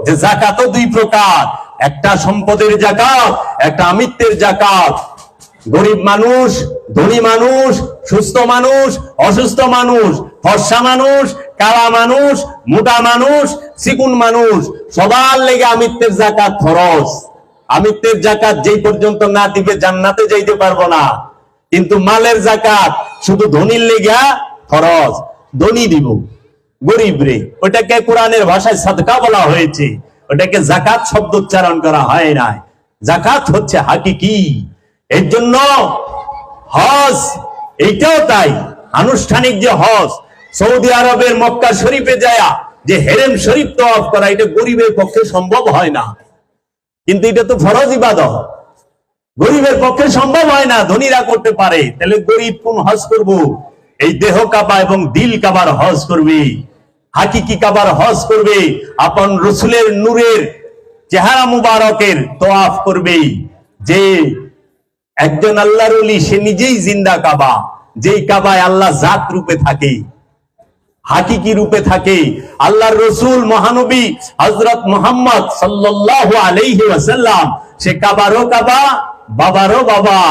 A: যে জাকাতও 2 প্রকার, একটা সম্পদের জাকাত, একটা আমিত্বের জাকাত। গরিব মানুষ, ধনী মানুষ, সুস্থ মানুষ, অসুস্থ মানুষ, ফর্সা মানুষ, কালা মানুষ, মোটা মানুষ, চিকুন মানুষ, সবার লেগে আমিত্বের জাকাত ফরজ। আমিত্বের জাকাত যেই পর্যন্ত না দিবে জান্নাতে যাইতে পারবো না। কিন্তু মালের জাকাত শুধু ধনীর লেগা ফরজ, ধনী দিব, গরিব রে ওটাকে কোরআনের ভাষায় সাদকা বলা হয়েছে, ওটাকে জাকাত শব্দ উচ্চারণ করা হয় না। জাকাত হচ্ছে হাকিকি। এর জন্য হজ, এইটাও তাই, আনুষ্ঠানিক যে হজ, সৌদি আরবের মক্কা শরীফে যায় যে হেরেম শরীফ তওয়াফ করা, এটা গরিবের পক্ষে সম্ভব হয় না। কিন্তু এটা তো ফরজ ইবাদত, গরিবের পক্ষে সম্ভব হয় না, ধনীরা করতে পারে। তাহলে গরিব কোন হজ করব? এই দেহ কাবা এবং দিল কাবার হজ করবে, হাকিকি কাবার হজ করবে, আপন রসুলের নূরের চেহারা মুবারকের তওয়াফ করবে। যে একজন আল্লাহর ওলি, সে নিজেই জিন্দা কাবা, যেই কাবায় আল্লাহ জাত রূপে থাকে, হাকিকি রূপে থাকে। আল্লাহর রসুল মহানবী হযরত মুহাম্মদ সাল্লাল্লাহু আলাইহি ওয়াসাল্লাম, সে কাবারও কাবা, বাবারও বাবা।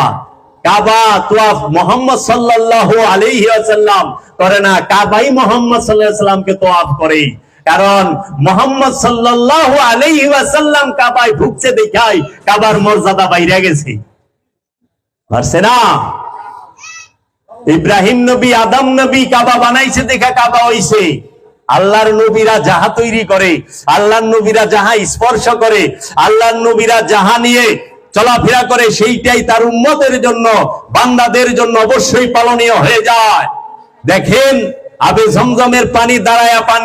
A: কাবা তওয়াফ মুহাম্মদ সাল্লাল্লাহু আলাইহি ওয়াসাল্লাম করে না, কাবাই মুহাম্মদ সাল্লাল্লাহু আলাইহি ওয়াসাল্লামকে তওয়াফ করে। কারণ মুহাম্মদ সাল্লাল্লাহু আলাইহি ওয়াসাল্লাম কাবায় ঢুকছে দেখাই কাবার মর্যাদা বাইরে গেছে, পারছে না। ইব্রাহিম নবী, আদম নবী কাবা বানাইছে দেখা কাবা হইছে। আল্লাহর নবীরা যাহা তৈরি করে, আল্লাহর নবীরা যাহা স্পর্শ করে, আল্লাহর নবীরা যাহা নিয়ে চলাফেরা করে, সেইটাই তার উম্মতের জন্য, বান্দাদের জন্য অবশ্যই পালনীয় হয়ে যায়। দেখেন আবে জমজমের পানি দাঁড়ায়া পান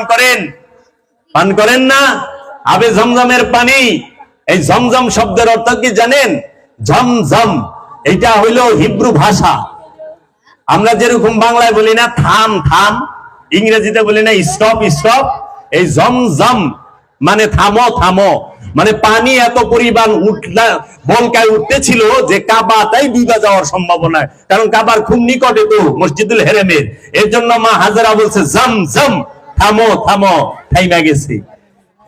A: করেন না? আবে জমজমের পানি, এই জমজম শব্দের অর্থ কি জানেন? ঝমঝম, এটা হইল হিব্রু ভাষা। আমরা যেরকম বাংলায় বলি না থাম থাম, ইংরেজিতে বলি না স্টপ স্টপ, এই জমজম মানে থামো থামো, মানে পানি এত পরিমাণ বলকায় উঠতেছিল যে কাবা তাই ডুবে যাওয়ার সম্ভাবনা, কারণ কাবার খুব নিকটে তো মসজিদুল হেরেমের। এর জন্য মা হাজেরা বলছে জম জম, থামো থামো, থাইমা গেছে।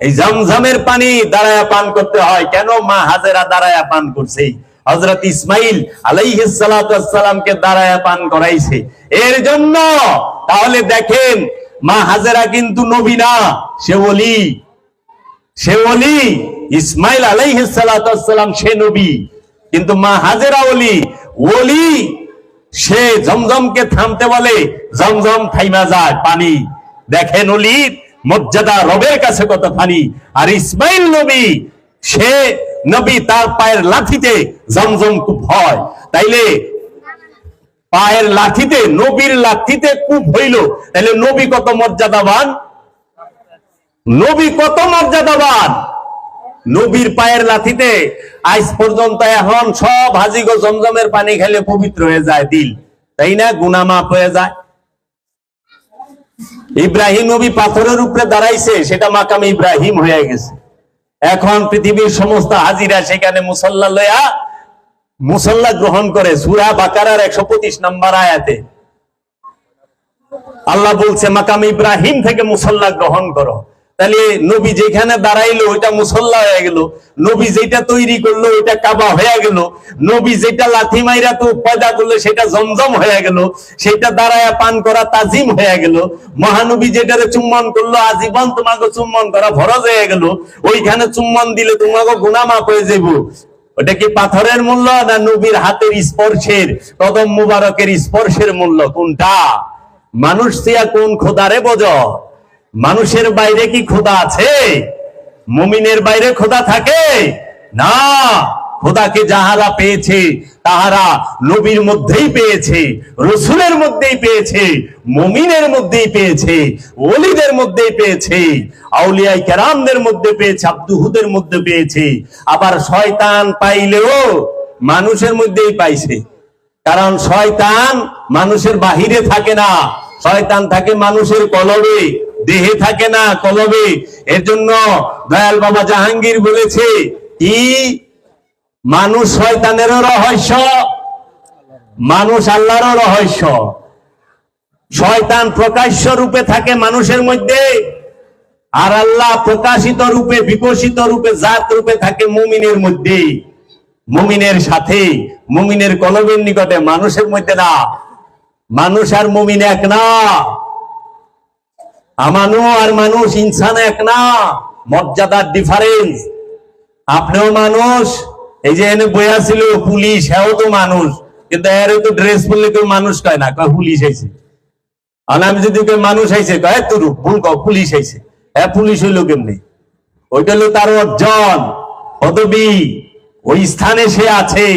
A: এই জমজমের পানি দাঁড়ায়া পান করতে হয়। কেন মা হাজেরা দাঁড়ায়া পান করছে? হযরত ইসমাইল আলাইহিস সালাতু ওয়াস সালামকে দাঁড়ায়া পান করাইছে এর জন্য। তাহলে দেখেন মা হাজেরা কিন্তু নবী না, সে ওলি। সে ওলি, ইসমাইল আলাইহিস সালাতু ওয়াস সালাম সে নবী, কিন্তু মা হাজেরা ওলি। ওলি সে জমজমকে থামতে বলে, জমজম থাইমা যায় পানি। দেখেন ওলির মর্যাদা রবের কাছে কত পানি। আর ইসমাইল নবী, সে নবী, তার পায়ের লাঠিতে জমজম কূপ হয়। তাইলে পায়ের লাঠিতে, নবীর লাঠিতে কূপ হইল, তাইলে নবী কত মর্যাদাবান, নবী কত মর্যাদাবান। নবীর পায়ের লাঠিতে আজ পর্যন্ত এখন সব হাজিগো জমজমের পানি খেলে পবিত্র হয়ে যায় দিল, তাই না? গুনাহ মাফ হয়ে যায়। ইব্রাহিম নবী পাথরের উপরে দাঁড়াইছে, সেটা মাকামে ইব্রাহিম হয়ে গেছে। এখন পৃথিবীর সমস্ত হাজিরা সেখানে মুসল্লা লয়া মুসল্লা গ্রহণ করে। সূরা বাকারার 125 নম্বর আয়াতে আল্লাহ বলছে মাকামে ইব্রাহিম থেকে মুসল্লা গ্রহণ করো। তাহলে নবী যেখানে দাঁড়াইলো ওইটা মুসল্লা হয়ে গেল, নবী যেটা তৈরি করলো ওইটা কাবা হয়ে গেল, নবী যেটা লাথি মাইরা তো পয়দা করলো সেটা জমজম হয়ে গেল, সেটা দাঁড়ায়া পান করা তাজিম হয়ে গেল। মহানবী যেটারে চুম্বন করলো আজীবন তোমাকে চুম্বন করা ফরজ হয়ে গেল। ওইখানে চুম্বন দিলে তোমাকে গুনাহ মাফ হয়ে যাবো। ওটা কি পাথরের মূল্য না নবীর হাতের স্পর্শের, কদম মুবারকের স্পর্শের মূল্য? কোনটা? মানুষ দিয়া কোন খোদারে বোঝ? মানুষের বাইরে কি খোদা আছে? মুমিনের বাইরে খোদা থাকে না। খোদাকে যাহারা পেয়েছে তাহারা নবীর মধ্যেই পেয়েছে, রসুলের মধ্যেই পেয়েছে, মুমিনের মধ্যেই পেয়েছে, ওলিদের মধ্যেই পেয়েছে, আউলিয়া কেরামদের মধ্যে পেয়েছে, আব্দুহুদের মধ্যে পেয়েছে। আবার শয়তান পাইলেও মানুষের মধ্যেই পাইছে, কারণ শয়তান মানুষের বাহিরে থাকে না, শয়তান থাকে মানুষের কলবে, দেহে থাকে না, কলবে। এর জন্য দয়াল বাবা জাহাঙ্গীর বলেছে কি, মানুষ শয়তানেরও রহস্য, মানুষ আল্লাহরও রহস্য। শয়তান প্রকাশ্য রূপে থাকে মানুষের মধ্যে, আর আল্লাহ প্রকাশিত রূপে, বিকশিত রূপে, জাত রূপে থাকে মুমিনের মধ্যে, মুমিনের সাথে, মুমিনের কলবের নিকটে, মানুষের মধ্যে না। মানুষ আর মুমিন এক না, আমানু আর মানুষ, ইনসান এক না, মর্যাদার ডিফারেন্স। আপনিও মানুষ, এই যে এনে বইয়া ছিল পুলিশ, হ্যাঁ তো মানুষ, কিন্তু এর তো ড্রেস পরলে কেউ মানুষ কয় না, কয় পুলিশ আইছে। আর আমি যদি কেউ মানুষ আইছে কয় তোর ভুল, কয় পুলিশ আইছে। হ্যাঁ পুলিশ হইলো কেমনি? ওইটা হলো তার অর্জন, পদবী, ওই স্থানে সে আছে।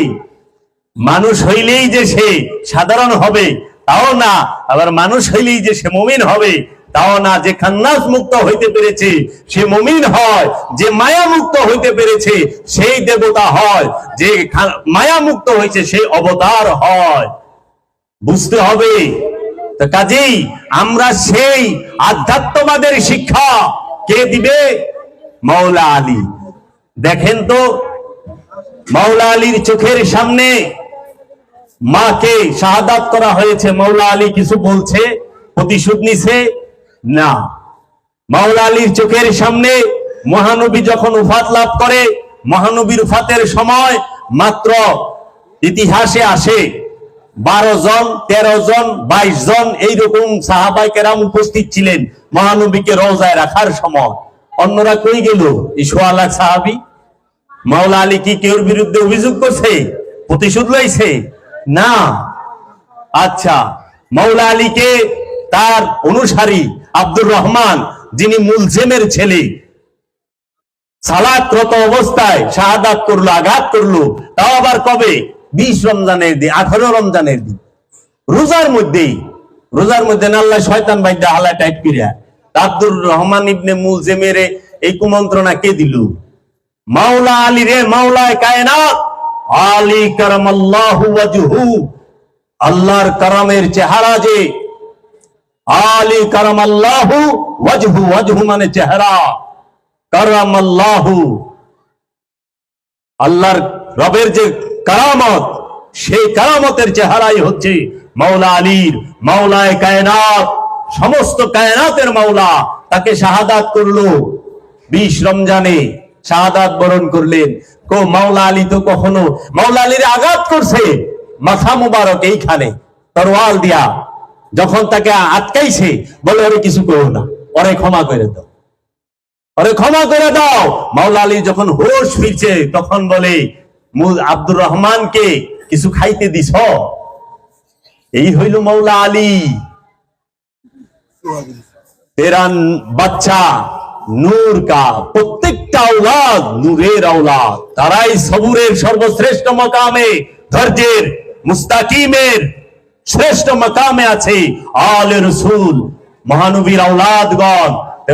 A: মানুষ হইলেই যে সে সাধারণ হবে তাও না, আবার মানুষ হইলেই যে সে মুমিন হবে তাও না। যে খান্নাস মুক্ত হইতে পেরেছে সে মুমিন হয়, যে মায়া মুক্ত হইতে পেরেছে সেই দেবতা হয়, যে মায়া মুক্ত হয়েছে সেই অবতার হয়। বুঝতে হবে। তো কাজেই আমরা সেই আধ্যাত্মবাদের শিক্ষা কে দিবে? মাওলা আলী। দেখেন তো মাওলা আলীর চোখের সামনে মাকে শাহাদাত করা হয়েছে, মাওলা আলী কিছু বলছে, প্রতিশোধ নিছে না। মাওলা আলীর চোখের সামনে মহানবী যখন উফাত লাভ করে, মহানবীর উফাতের সময় মাত্র ইতিহাসে আসে 12 জন, 13 জন, 22 জন এইরকম সাহাবায়ে কেরাম উপস্থিত ছিলেন মহানবীকে রওজায় রাখার সময় অন্যরা কই গেল? এই ১৬ লাখ সাহাবী। মাওলা আলী কি কেউর বিরুদ্ধে অভিযোগ করছে, প্রতিশোধ লইছে? না। আচ্ছা, মাওলা আলীকে তার অনুসারী আব্দুর রহমান, যিনি মুলজেমের ছেলে, সালাতরত অবস্থায় শাহাদাত করলো, আঘাত করলো। তাও আবার কবে? 20 রমজানের দিন, 18 রমজানের দিন, রোজার মধ্যেই। রোজার মধ্যে আল্লাহ শয়তান বাইদা হালা টাইট করিয়া আব্দুর রহমান ইবনে মুলজেমের এই কুমন্ত্রণা কে দিল? মাওলা আলী রে, মাওলায়ে কায়নাত আলী কারামাল্লাহু ওয়াজহু, আল্লাহর কারামের চেহারা যে, আলী কারামাল্লাহু ওয়াজহু, ওয়াজহু মানে চেহারা, কারামাল্লাহু আল্লাহর রবের যে কারামত, সেই কারামতের চেহারাই হচ্ছে মাওলা আলীর। মাওলায়ে কায়নাত, সমস্ত কায়নাতের মাওলা তাকে শাহাদাত করলো। 20 রমজানে শাহাদাত বরণ করলেন। মাওলা আলী তো কখনো, মাওলা আলীর আঘাত করছে মাথা মুবারক এইখানে তরোয়াল দিয়া, যখন তাকে আটকাইছে বলে ওরে কিছু করো না, ওরে ক্ষমা করে দাও, ওরে ক্ষমা করে দাও। মাওলা আলী যখন হোশ ফিরছে তখন বলে আব্দুর রহমানকে কিছু খাইতে দিছ? এই হইল মাওলা আলী। তেরা বাচ্চা নূর কা, প্রত্যেকটা আওলাদ নূরের আওলাদ, তারাই সবুরের সর্বশ্রেষ্ঠ মাকামে, ধৈর্যের মুস্তাকিমের শ্রেষ্ঠ মাকামে আছে। আলে রসুল মহানবীর আওলাদগণ।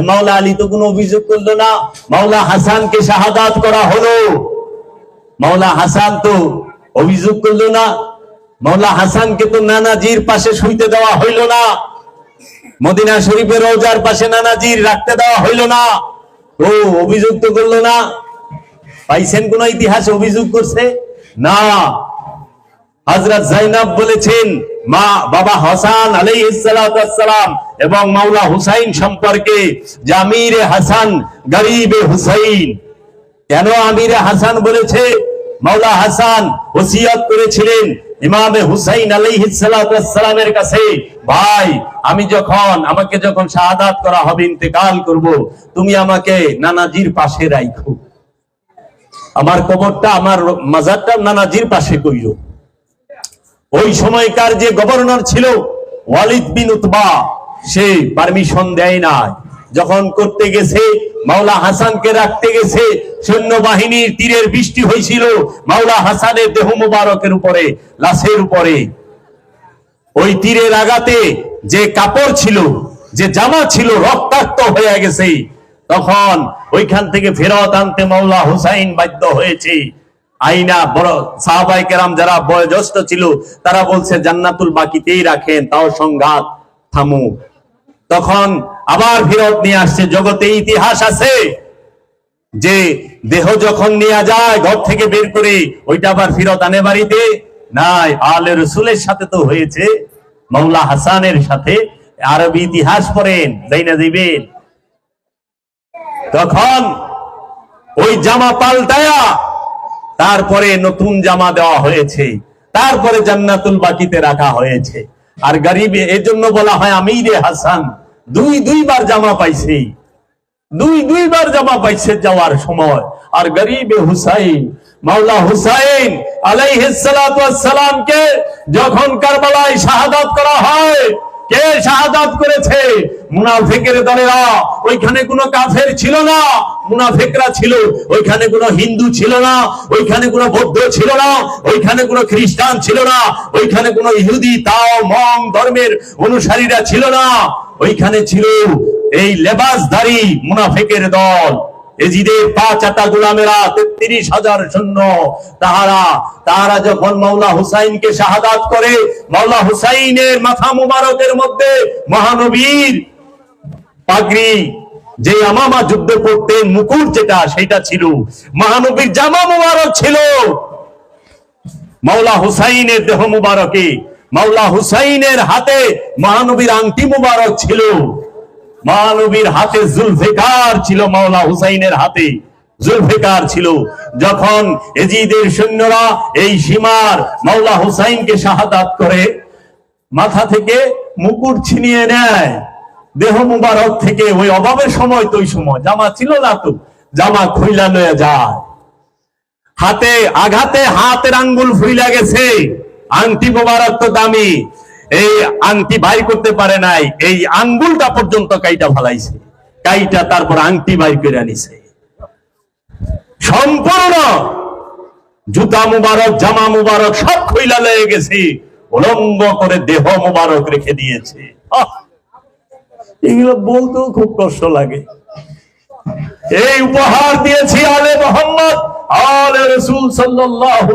A: মাওলা আলী তো কোনো অভিযোগ করলো না। মাওলা হাসানকে শাহাদাত করা হলো, মাওলা হাসান তো অভিযোগ করলো না। মাওলা হাসানকে তো নানাজির পাশে শুইতে দেওয়া হইল না, মদিনা শরীফের রওজার পাশে নানাজির রাখতে দেওয়া হইল না। ও অভিযোগ তো করলো না। পাইছেন কোন ইতিহাসে অভিযোগ করছে? না। হযরত যায়েনব বলেছেন মা বাবা হাসান আলাইহিস সালাতু ওয়াস সালাম এবং মাওলা হুসাইন সম্পর্কে, যে আমিরে হাসান গরিবে হুসাইন। কেন আমিরে হাসান বলেছে? মাওলা হাসান ওসিয়ত করেছিলেন ইমামে হুসাইন আলাইহিস সালাতু ওয়াস সালামের কাছে, ভাই আমাকে যখন শাহাদাত করা হবে, ইন্তেকাল করব, তুমি আমাকে নানাজির পাশে রাখো, আমার কবরটা, আমার মাজারটা নানাজির পাশে কইরো। ওই সময়কার যে গভর্নর ছিল ওয়ালিদ বিন উতবা, সে পারমিশন দেয় না। যখন করতে গেছে, মাওলা হাসানকে রাখতে গেছে, সৈন্যবাহিনীর তীরের বৃষ্টি হয়েছিল মাওলা হাসানের দেহ মুবারকের উপরে, লাশের উপরে। ওই তীরের আঘাতে যে কাপড় ছিল, যে জামা ছিল, রক্তাক্ত হয়ে গেছে। তখন ওইখান থেকে ফেরত আনতে মাওলা হুসাইন বাধ্য হয়েছে। আইনা বড় সাহাবায়ে কেরাম যারা বয়োজ্যেষ্ঠ ছিল, তারা বলছে জান্নাতুল বাকিতেই রাখেন, তাও সংঘাত থামুক। তখন আবার ফেরত নিয়ে আসছে। জগতে ইতিহাস আছে যে দেহ যখন নিয়ে যায় ঘর থেকে বের করে, ওইটা আবার ফেরত আনে বাড়িতে? নাই। আলে রসুলের সাথে তো হয়েছে, মাওলা হাসানের সাথে। আরবি ইতিহাস পড়েন, যাই না যাইবেন। তখন ওই জামা পাল্টায়া তারপরে নতুন জামা দেওয়া হয়েছে, তারপরে জান্নাতুল বাকিতে রাখা হয়েছে। আর গরিবে এজন্য বলা হয় আমিরে হাসান, দুইবার জামা পাইছে, দুইবার জামা পাইছে যাওয়ার সময়। আর গরিবে হুসাইন, মাওলা হুসাইন আলাইহিস সালাতু ওয়াস সালামকে যখন কারবালায় শাহাদাত করা হয়, কে শাহাদাত করেছে? মুনাফিকের দলেরা। ওইখানে কোনো কাফের ছিল না, মুনাফিকরা ছিল। ওইখানে কোনো হিন্দু ছিল না, ওইখানে কোনো বৌদ্ধ ছিল না, ওইখানে কোনো খ্রিস্টান ছিল না, ওইখানে কোনো ইহুদি তাও মং ধর্মের অনুসারীরা ছিল না। ওইখানে ছিল এই লেবাসধারী মুনাফিকের দল, এজিদের 5 আটা গোলামেরা, 33,000 সৈন্য। তাহারা যখন মাওলা হুসাইনকে শাহাদাত করে, মাওলা হুসাইনের মাথা মুবারকের মধ্যে মহানবীর পাগড়ি, যে আমামা যুদ্ধ করতেন, মুকুট যেটা, সেটা ছিল। মহানবীর জামা মুবারক ছিল মাওলা হুসাইনের দেহ মুবারকে। মাওলা হুসাইনের হাতে মহানবীর আংটি মুবারক ছিল। মহানবীর হাতে জুলফিকার ছিল, মাওলা হুসাইনের হাতে জুলফিকার ছিল। যখন এজিদের সৈন্যরা এই সীমার মাওলা হুসাইনকে শাহাদাত করে, মাথা থেকে মুকুট ছিনিয়ে নেয়, দেহ মুবারক থেকে ওই অভাবের সময় তো ওই সময় জামা ছিল না, তো জামা খুইলা লয়ে যায়, হাতে আঘাতে হাতের আঙ্গুল ফুইলা গেছে, আংটি মোবারক তো দামি, এই আংটি ভাই করতে পারে নাই, এই আঙ্গুলটা পর্যন্ত কাইটা ফালাইছে, কাইটা তারপর আংটি ভাই করে আনিছে। সম্পূর্ণ জুতা মুবারক জামা মুবারক সব খুইলা লয়ে গেছে, উলঙ্গ করে দেহ মুবারক রেখে দিয়েছে। এগুলো বলতেও খুব কষ্ট লাগে। এই উপহার দিয়েছি আলে মোহাম্মদ আলে রাসূল সাল্লাল্লাহু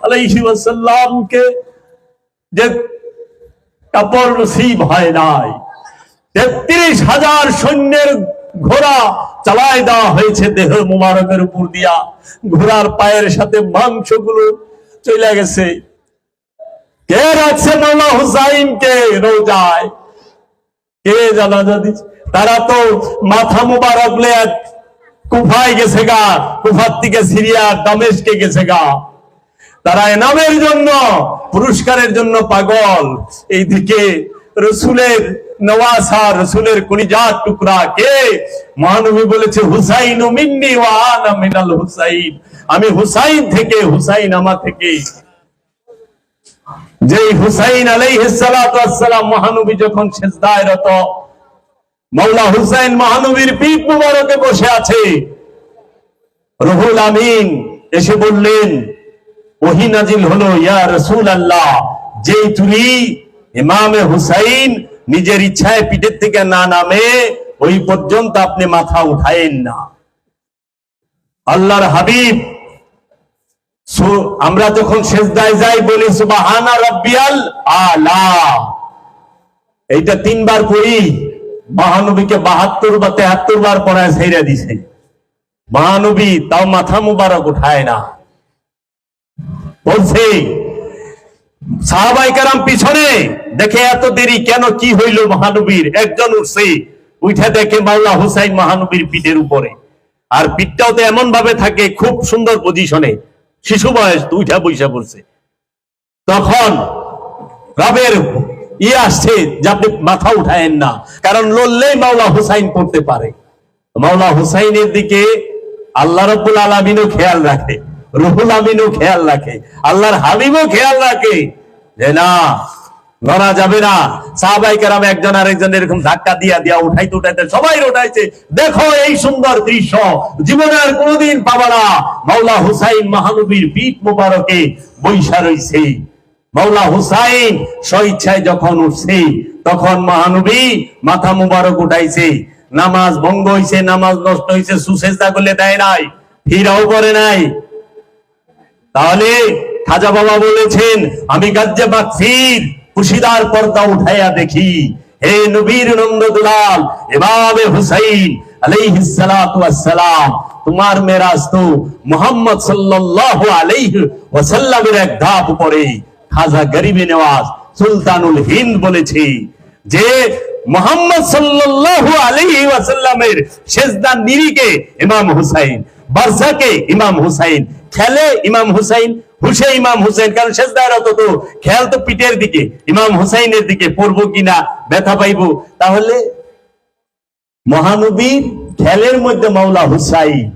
A: আলাইহি ওয়াসাল্লামকে, যে কাপড় নসিব হয় নাই। ৩৩,০০০ সৈন্যের ঘোড়া চালায় দেওয়া হয়েছে দেহ মুবারকের উপর দিয়া, ঘোড়ার পায়ের সাথে মাংসগুলো চলে গেছে। কে রাখছে মাওলা হুসাইনকে রোজায়? কে জানাজা দিচ্ছে? তারা তো মাথা মুবারক লে কুফায় গেছে গা, কুফার থেকে সিরিয়া দামেস্কে গেছে গা। তারা এনামের জন্য, পুরস্কারের জন্য পাগল। এইদিকে রসুলের নওয়াসা, রসুলের কলিজার টুকরা কে? মহানবী বলেছে হুসাইন মিন্নি ওয়া আনা মিনাল হুসাইন, আমি হুসাইন থেকে, হুসাইন আমার থেকে। যেই হুসাইন আলাইহিস সালাতু ওয়াস সালাম মহানবী যখন সিজদায় রত, মাওলা হুসাইন মহানবীর পিঠ মুবারকে বসে আছে, রুহুল আমিন এসে বললেন, ওহী নাজিল হলো, ইয়া রাসূলুল্লাহ, যেই তুলি ইমামে হুসাইন নিজের ইচ্ছায় পিঠের থেকে না নামে ওই পর্যন্ত আপনি মাথা উঠায়েন না। আল্লাহর হাবিব, আমরা যখন সিজদায় যাই বলি সুবহানা রাব্বিয়াল আলা, এইটা 3 বার পড়ি। মহানবীকে 72 বা 73 বার পড়ায় ছেড়ে দিছে। মহানবী তাও মাথা মুবারক উঠায় না। বলছে সাহাবায়ে কেরাম পিছনে দেখে এত দেরি কেন, কি হইল মহানবীর? একজন উঠছে, উঠে দেখে মাওলা হুসাইন মহানবীর পিঠের উপরে, আর পিঠটাও তো এমন ভাবে থাকে খুব সুন্দর পজিশনে, শিশু বয়স, উঠা বইসা পড়ছে। তখন রবের আসছে যে আপনি মাথা উঠায়েন না, কারণ লড়লেই মাওলা হুসাইন পড়তে পারে। মাওলা হুসাইনের দিকে আল্লাহ রাব্বুল আলামিনও খেয়াল রাখে, রুহুল আমিনও খেয়াল রাখে, আল্লাহর হাবিবও খেয়াল রাখে যে না, লড়া যাবে না। সাহাবায়ে কেরাম একজন আরেকজন এরকম ধাক্কা দিয়া দিয়া উঠাইতে উঠাইতে সবাই উঠাইছে। দেখো এই সুন্দর দৃশ্য জীবনে আর কোনোদিন পাবা না। মাওলা হুসাইন মহানবীর পিঠ মুবারকে বৈশা রইছে। মাওলা হুসাইন স্বইচ্ছায় যখন উঠছে, তখন মহানবী মাথা মুবারক উঠাইছে। নামাজ ভঙ্গ হইছে, নামাজ নষ্ট হইছে, সুসেজদা করলে দেয় নাই, ফিরাও করে নাই। তাহলে খাজা বাবা বলেছেন, আমি গাজ্জে মাগফির খুশিদার পর্দা উঠাইয়া দেখি, হে নবীর নন্দ দুলাল ইমামে হুসাইন আলাইহিস সালাতু ওয়াস সালাম, তোমার মেরাজ তো মুহাম্মদ সাল্লাল্লাহু আলাইহি ওয়াসাল্লামের এক ধাপ উপরে। খাজা গরিবে নওয়াজ সুলতানুল হিন্দ বলেছে যে মুহাম্মদ সাল্লাল্লাহু আলাইহি ওয়াসাল্লামের সিজদার নিরিকে ইমাম হুসাইন, বারজাকে ইমাম হুসাইন, খেলে ইমাম হুসাইন, হুসে ইমাম হুসাইন, কারণ সিজদার তো খেয়াল তো পিঠের দিকে, ইমাম হুসাইনের দিকে পড়বো কিনা, ব্যথা পাইবো। তাহলে মহানবীর খেলের মধ্যে মাওলা হুসাইন।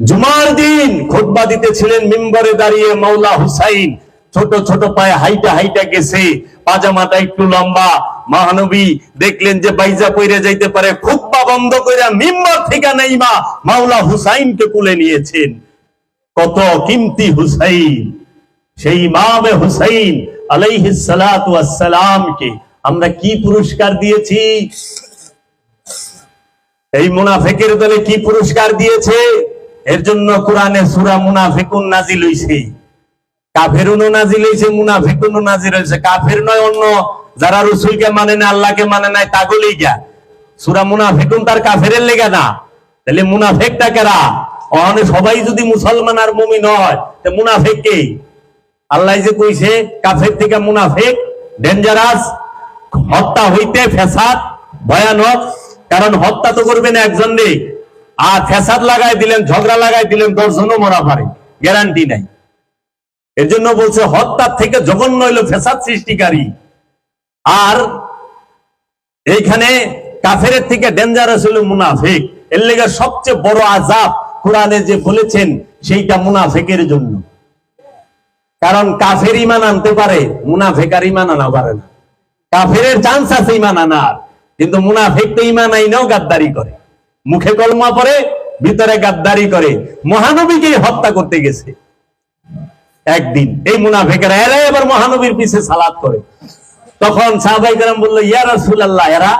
A: জুমার দিন খুতবা দিতেছিলেন মিম্বরে দাঁড়িয়ে মাওলা হুসাইন, ছোট ছোট পায়ে হাইটা হাইটা গেছে, পাজামাটা একটু লম্বা। মহানবী দেখলেন যে বাইজা পইরে যাইতে পারে, খুতবা বন্ধ করে মিম্বর থেকে নাইমা মাওলা হুসাইনকে তুলে নিয়েছেন। কত কিমতি হুসাইন! সেই ইমামে হুসাইন আলাইহিস সালাতু ওয়াস সালামকে আমরা কি পুরস্কার দিয়েছি? এই মুনাফিকের দলে কি পুরস্কার দিয়েছে? এর জন্য কোরআনে সূরা মুনাফিকুন নাজিল হইছে, কাফেরুনও নাজিল হইছে, মুনাফিকুনও নাজিল হইছে। কাফের নয়, অন্য যারা রাসূলকে মানে না, আল্লাহকে মানে না, তাগুলি গা। সূরা মুনাফিকুন তার কাফেরের লেগা না। তাহলে মুনাফিকটা কারা? ওখানে সবাই যদি মুসলমান আর মুমিন হয়, তে মুনাফিক কে? আল্লাহ যে কইছে কাফের থেকে মুনাফিক ডেঞ্জারাস, হত্যা হইতে ফেসাদ ভয়ানক। কারণ হত্যা তো করবেন একজন রে, আর ফেসাদ লাগাই দিলেন, ঝগড়া লাগাই দিলেন, 10 জনও মরা পারে, গ্যারান্টি নাই। এর জন্য বলছে হত্যার থেকে জঘন্য হইল ফেসাদ সৃষ্টিকারী। আর এইখানে কাফেরের থেকে ডেঞ্জারাস হলো মুনাফিক। এর লেগে সবচেয়ে বড় আযাব কোরআনে যে বলেছেন সেইটা মুনাফিকের জন্য। কারণ কাফের ঈমান আনতে পারে, মুনাফিক আর ঈমান আনা পারে না। কাফেরের চান্স আছে ঈমান আনার, কিন্তু মুনাফিক তো ঈমান আইনাও গাদ্দারি করে, মুখে কলমা পড়ে ভিতরে গাদ্দারি করে। মহানবীকে হত্যা করতে গেছে একদিন এই মুনাফিকেরা, এরাই আবার মহানবীর পিছে সালাত করে। তখন সাহাবায়ে কেরাম বলল, ইয়া রাসূলুল্লাহ, এরা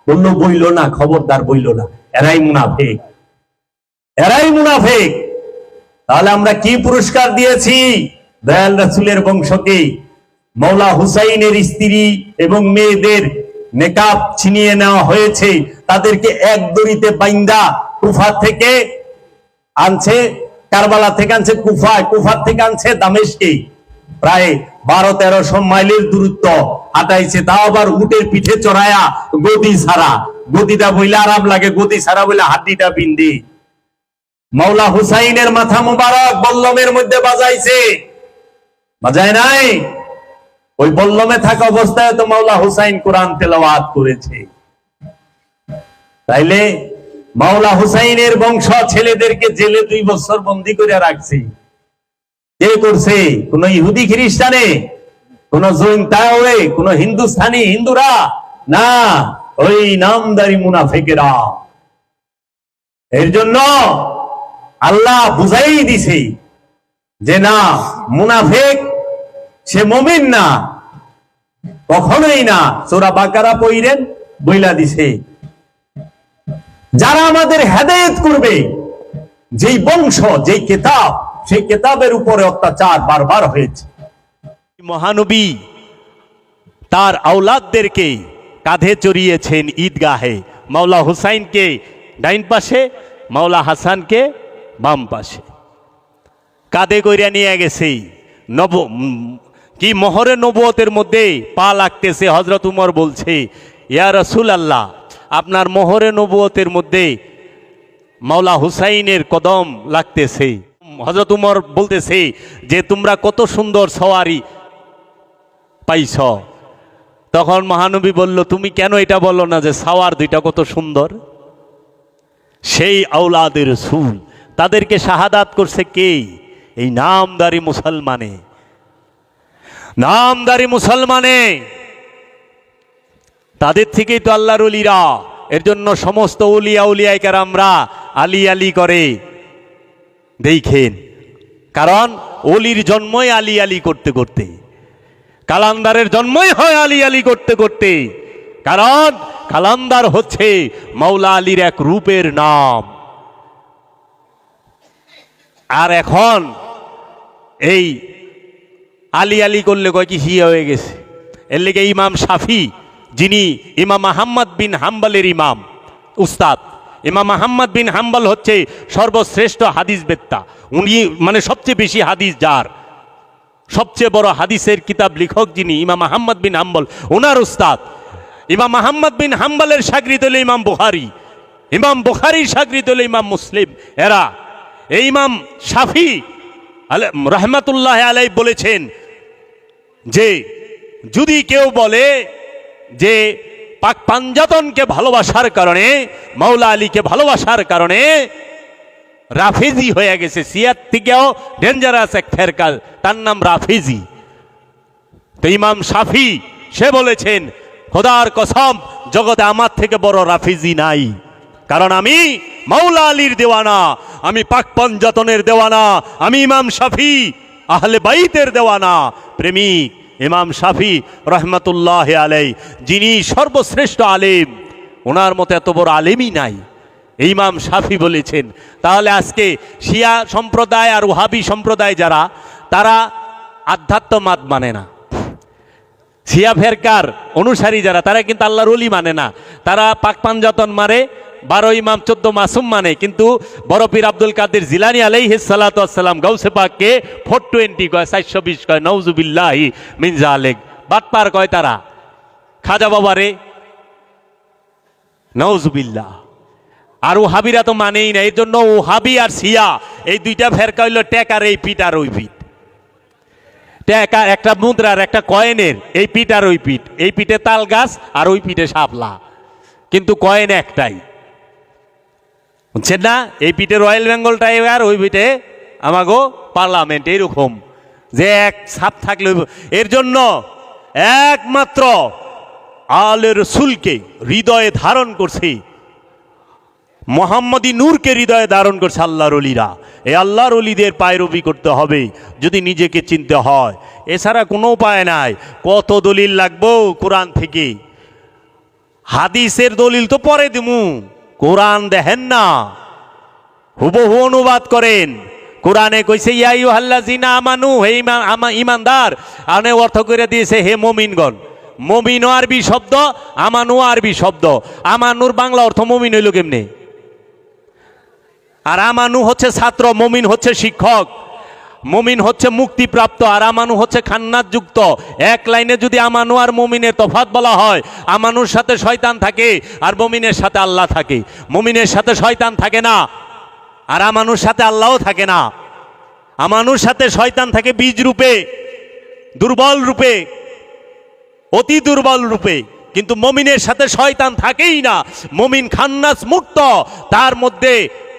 A: বলল, বইল না, খবরদার বইল না, এরাই মুনাফিক, এরাই মুনাফিক। তাহলে আমরা কি পুরস্কার দিয়েছি দয়াল রাসূলের বংশকে? মাওলা হুসাইনের স্ত্রী এবং মেয়েদের নেকাব ছিনিয়ে নেওয়া হয়েছে, তাদেরকে এক দড়িতে বাইন্দা কুফা থেকে আনছে, কারবালা থেকে আনছে কুফায়, কুফা থেকে আনছে দামেস্কে, প্রায় 1200-1300 মাইলের দূরত্ব হাঁটাইছে, তাও আবার উটের পিঠে চড়ায়া, গদি ছাড়া। গদিটা বইলে আরাম লাগে, গদি ছাড়া বইলে হাড্ডিটা বিন্দি। মাওলা হুসাইনের মাথা মুবারক বল্লমের মধ্যে বাজাইছে, বাজায় নাই? ওই বল্লমে থাকা অবস্থায় তো মাওলা হুসাইন কোরআন তেলাওয়াত করেছে। তাইলে মাওলা হুসাইনের বংশ ছেলেদেরকে জেলে 2 বছর বন্দী করে রাখছে। কে করছে? কোন ইহুদি খ্রিস্টানে, কোন জৈন তাওয়ে, কোন হিন্দুস্তানি হিন্দুরা না, ওই নামদারি মুনাফিকেরা। এর জন্য আল্লাহ বুঝাই দিছে যে না, মুনাফিক সে মুমিন না, কখনোই না। সূরা বাকারা পড়েন, বইলা দিছে যারা আমাদের হেদায়েত করবে, যেই বংশ, যেই কিতাব, সেই কিতাবের উপরে অত্যাচার বারবার হয়েছে।
B: মহানবী তার আওলাদদেরকে কাঁধে চড়িয়েছেন ঈদগাহে, মাওলা হুসাইনকে ডাইন পাশে, মাওলা হাসানকে বাম পাশে, কাঁধে কইরা নিয়ে গেছে। কি মোহরে নবুয়তের মধ্যে পা লাগতেছে। হযরত উমর বলছে, ইয়া রাসূলুল্লাহ, আপনার মোহরে নবুয়তের মধ্যে মাওলা হুসাইনের কদম লাগতেছে। হযরত উমর বলতেছে যে তোমরা কত সুন্দর সওয়ারি পাইছ। তখন মহানবী বলল, তুমি কেন এটা বললো না যে সাওয়ার দুইটা কত সুন্দর? সেই আওলাদের রাসূল, তাদেরকে শাহাদাত করছে কে? এই নামদারি মুসলমানে, নামদারি মুসলমানে। তাদের থেকেই তো আল্লাহর ওলিরা। এর জন্য সমস্ত ওলিয়া উলিয়ায়ে কেরামরা আলী আলী করে, দেখেন। কারণ ওলির জন্মই আলী আলী করতে করতে, কালান্দারের জন্মই হয় আলী আলী করতে করতে। কারণ কালান্দার হচ্ছে মাওলা আলীর এক রূপের নাম। আর এখন এই আলী আলী করলে কয় কি হিয়া হয়ে গেছে। এর লেগে ইমাম শাফি, যিনি ইমাম আহমদ বিন হাম্বলের ইমাম উস্তাদ, ইমাম আহমদ বিন হাম্বল হচ্ছে সর্বশ্রেষ্ঠ হাদিস বেত্তা। উনি মানে সবচেয়ে বেশি হাদিস যার, সবচেয়ে বড় হাদিসের কিতাব লেখক যিনি, ইমাম আহমদ বিন হাম্বল, ওনার উস্তাদ। ইমাম আহমদ বিন হাম্বলের শাগরিদ হলো ইমাম বুখারী, ইমাম বুখারীর শাগরিদ হলো ইমাম মুসলিম। এরা এই ইমাম শাফি রহমাতুল্লাহ আলাইহি বলেছেন যে যদি কেউ বলে যে পাক পাঞ্জাতনকে ভালোবাসার কারণে, মাওলা আলীকে ভালোবাসার কারণে রাফেজি হয়ে গেছে, সিয়ার থেকেও ডেঞ্জারাস এক ফেরকা, তার নাম রাফেজি। তো ইমাম শাফি সে বলেছেন, খোদার কসম, জগতে আমার থেকে বড় রাফেজি নাই। কারণ আমি মাওলা আলীর দেওয়ানা, আমি পাক পাঞ্জাতনের দেওয়ানা, আমি ইমাম শাফি আহলে বাইতের দেওয়ানা প্রেমিক। ইমাম শাফি রহমাতুল্লাহ আলাইহি, যিনি সর্বশ্রেষ্ঠ আলেম, ওনার মতো এত বড় আলেমই নাই। ইমাম শাফি বলেছেন। তাহলে আজকে শিয়া সম্প্রদায় আর ওহাবি সম্প্রদায় যারা, তারা আধ্যাত্মবাদ মানে না। শিয়া ফেরকার অনুসারী যারা, তারা কিন্তু আল্লাহর ওলি মানে না। তারা পাক পাঞ্জাতন মারে, 12 ইমাম 14 মাসুম মানে। কিন্তু বড় পীর আব্দুল কাদের জিলানী আলাইহিস সালাতু ওয়াস সালাম গাউসে পাককে 420 কয়, 420 কয়, নাউজুবিল্লাহি মিন জালিক। বাটপার কয় তারা। খাজা বাবারে নাউজুবিল্লাহ। আর ওহাবিরা তো মানেই না। এই জন্য ওহাবি আর শিয়া এই দুইটা ফেরকা হইল টেক আর এই পিঠ আর ওই পিঠ। টাকা একটা মুদ্রার একটা কয়েনের এই পিঠ আর ওই পিঠ, এই পিঠে তাল গাছ আর ওই পিঠে শাপলা, কিন্তু কয়েন একটাই, বুঝছেন না? এই পিঠে রয়্যাল বেঙ্গল টাইগার, ওই পিঠে আমাগো পার্লামেন্ট, এইরকম যে এক ছাপ থাকলে। এর জন্য একমাত্র আলে রসুলকে হৃদয়ে ধারণ করছে, মোহাম্মদী নূরকে হৃদয়ে ধারণ করছে আল্লাহর অলিরা। এই আল্লাহর অলিদের পায়রবি করতে হবে যদি নিজেকে চিনতে হয়, এছাড়া কোনো উপায় নাই। কত দলিল লাগবো কোরআন থেকে, হাদিসের দলিল তো পরে দিমু, কোরআন দেখেন না, হুবহু অনুবাদ করেন। কোরআনে কইছে ইয়া আইয়ুহাল্লাযিনা আমানু, হে ইমানদার, আনে অর্থ করে দিয়েছে হে মুমিনগণ। মুমিন আরবি শব্দ, আমানু আরবি শব্দ। আমানুর বাংলা অর্থ মুমিন হইল কেমনে? আর আমানু হচ্ছে ছাত্র, মুমিন হচ্ছে শিক্ষক, মুমিন হচ্ছে মুক্তিপ্রাপ্ত, আর আমানু হচ্ছে খান্নাত যুক্ত। এক লাইনে যদি আমানু আর মুমিনের তফাৎ বলা হয়, আমানুর সাথে শয়তান থাকে আর মুমিনের সাথে আল্লাহ থাকে। মুমিনের সাথে শয়তান থাকে না, আর আমানুর সাথে আল্লাহও থাকে না। আমানুর সাথে শয়তান থাকে বীজ রূপে, দুর্বল রূপে, অতি দুর্বল রূপে, কিন্তু মুমিনের সাথে শয়তান থাকেই না। মুমিন খান্নাস মুক্ত, তার মধ্যে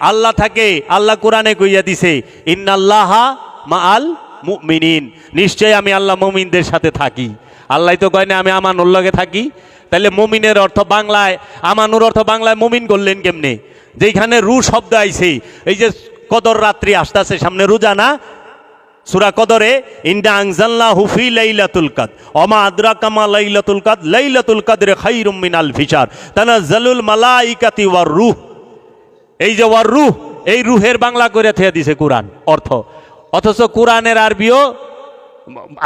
B: আল্লাহ থাকে। আল্লাহ কোরআনে কইয়া দিছে ইন্নাল্লাহা মাআল মুমিনিন, নিশ্চয় আমি আল্লাহ মুমিনদের সাথে থাকি। আল্লাহ তো কয় না আমি আমানুর লগে থাকি। তাহলে মুমিনের অর্থ বাংলায়, আমানুর অর্থ বাংলায় মুমিন করলেন কেমনে? যেখানে রু শব্দ আইছে, এই যে কদর রাত্রি আসতেছে সামনে, রোজা না? সূরা কদরে ইন্না আনজালনাহু ফি লাইলাতুল কদর ওমা আদরাকা মা লাইলাতুল কদর লাইলাতুল কদরে খায়রুম মিন আলফি শাহর তানাজ্জালুল মালাইকাতি ওয়ার রূহ। এই যে ওয়ার রূহ, এই রুহের বাংলা করে থিয়ে দিছে কোরআন অর্থ, অথচ কোরআনের আরবিও,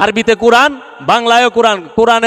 B: আরবিতে কোরআন, বাংলায়ও কোরআন। কোরআন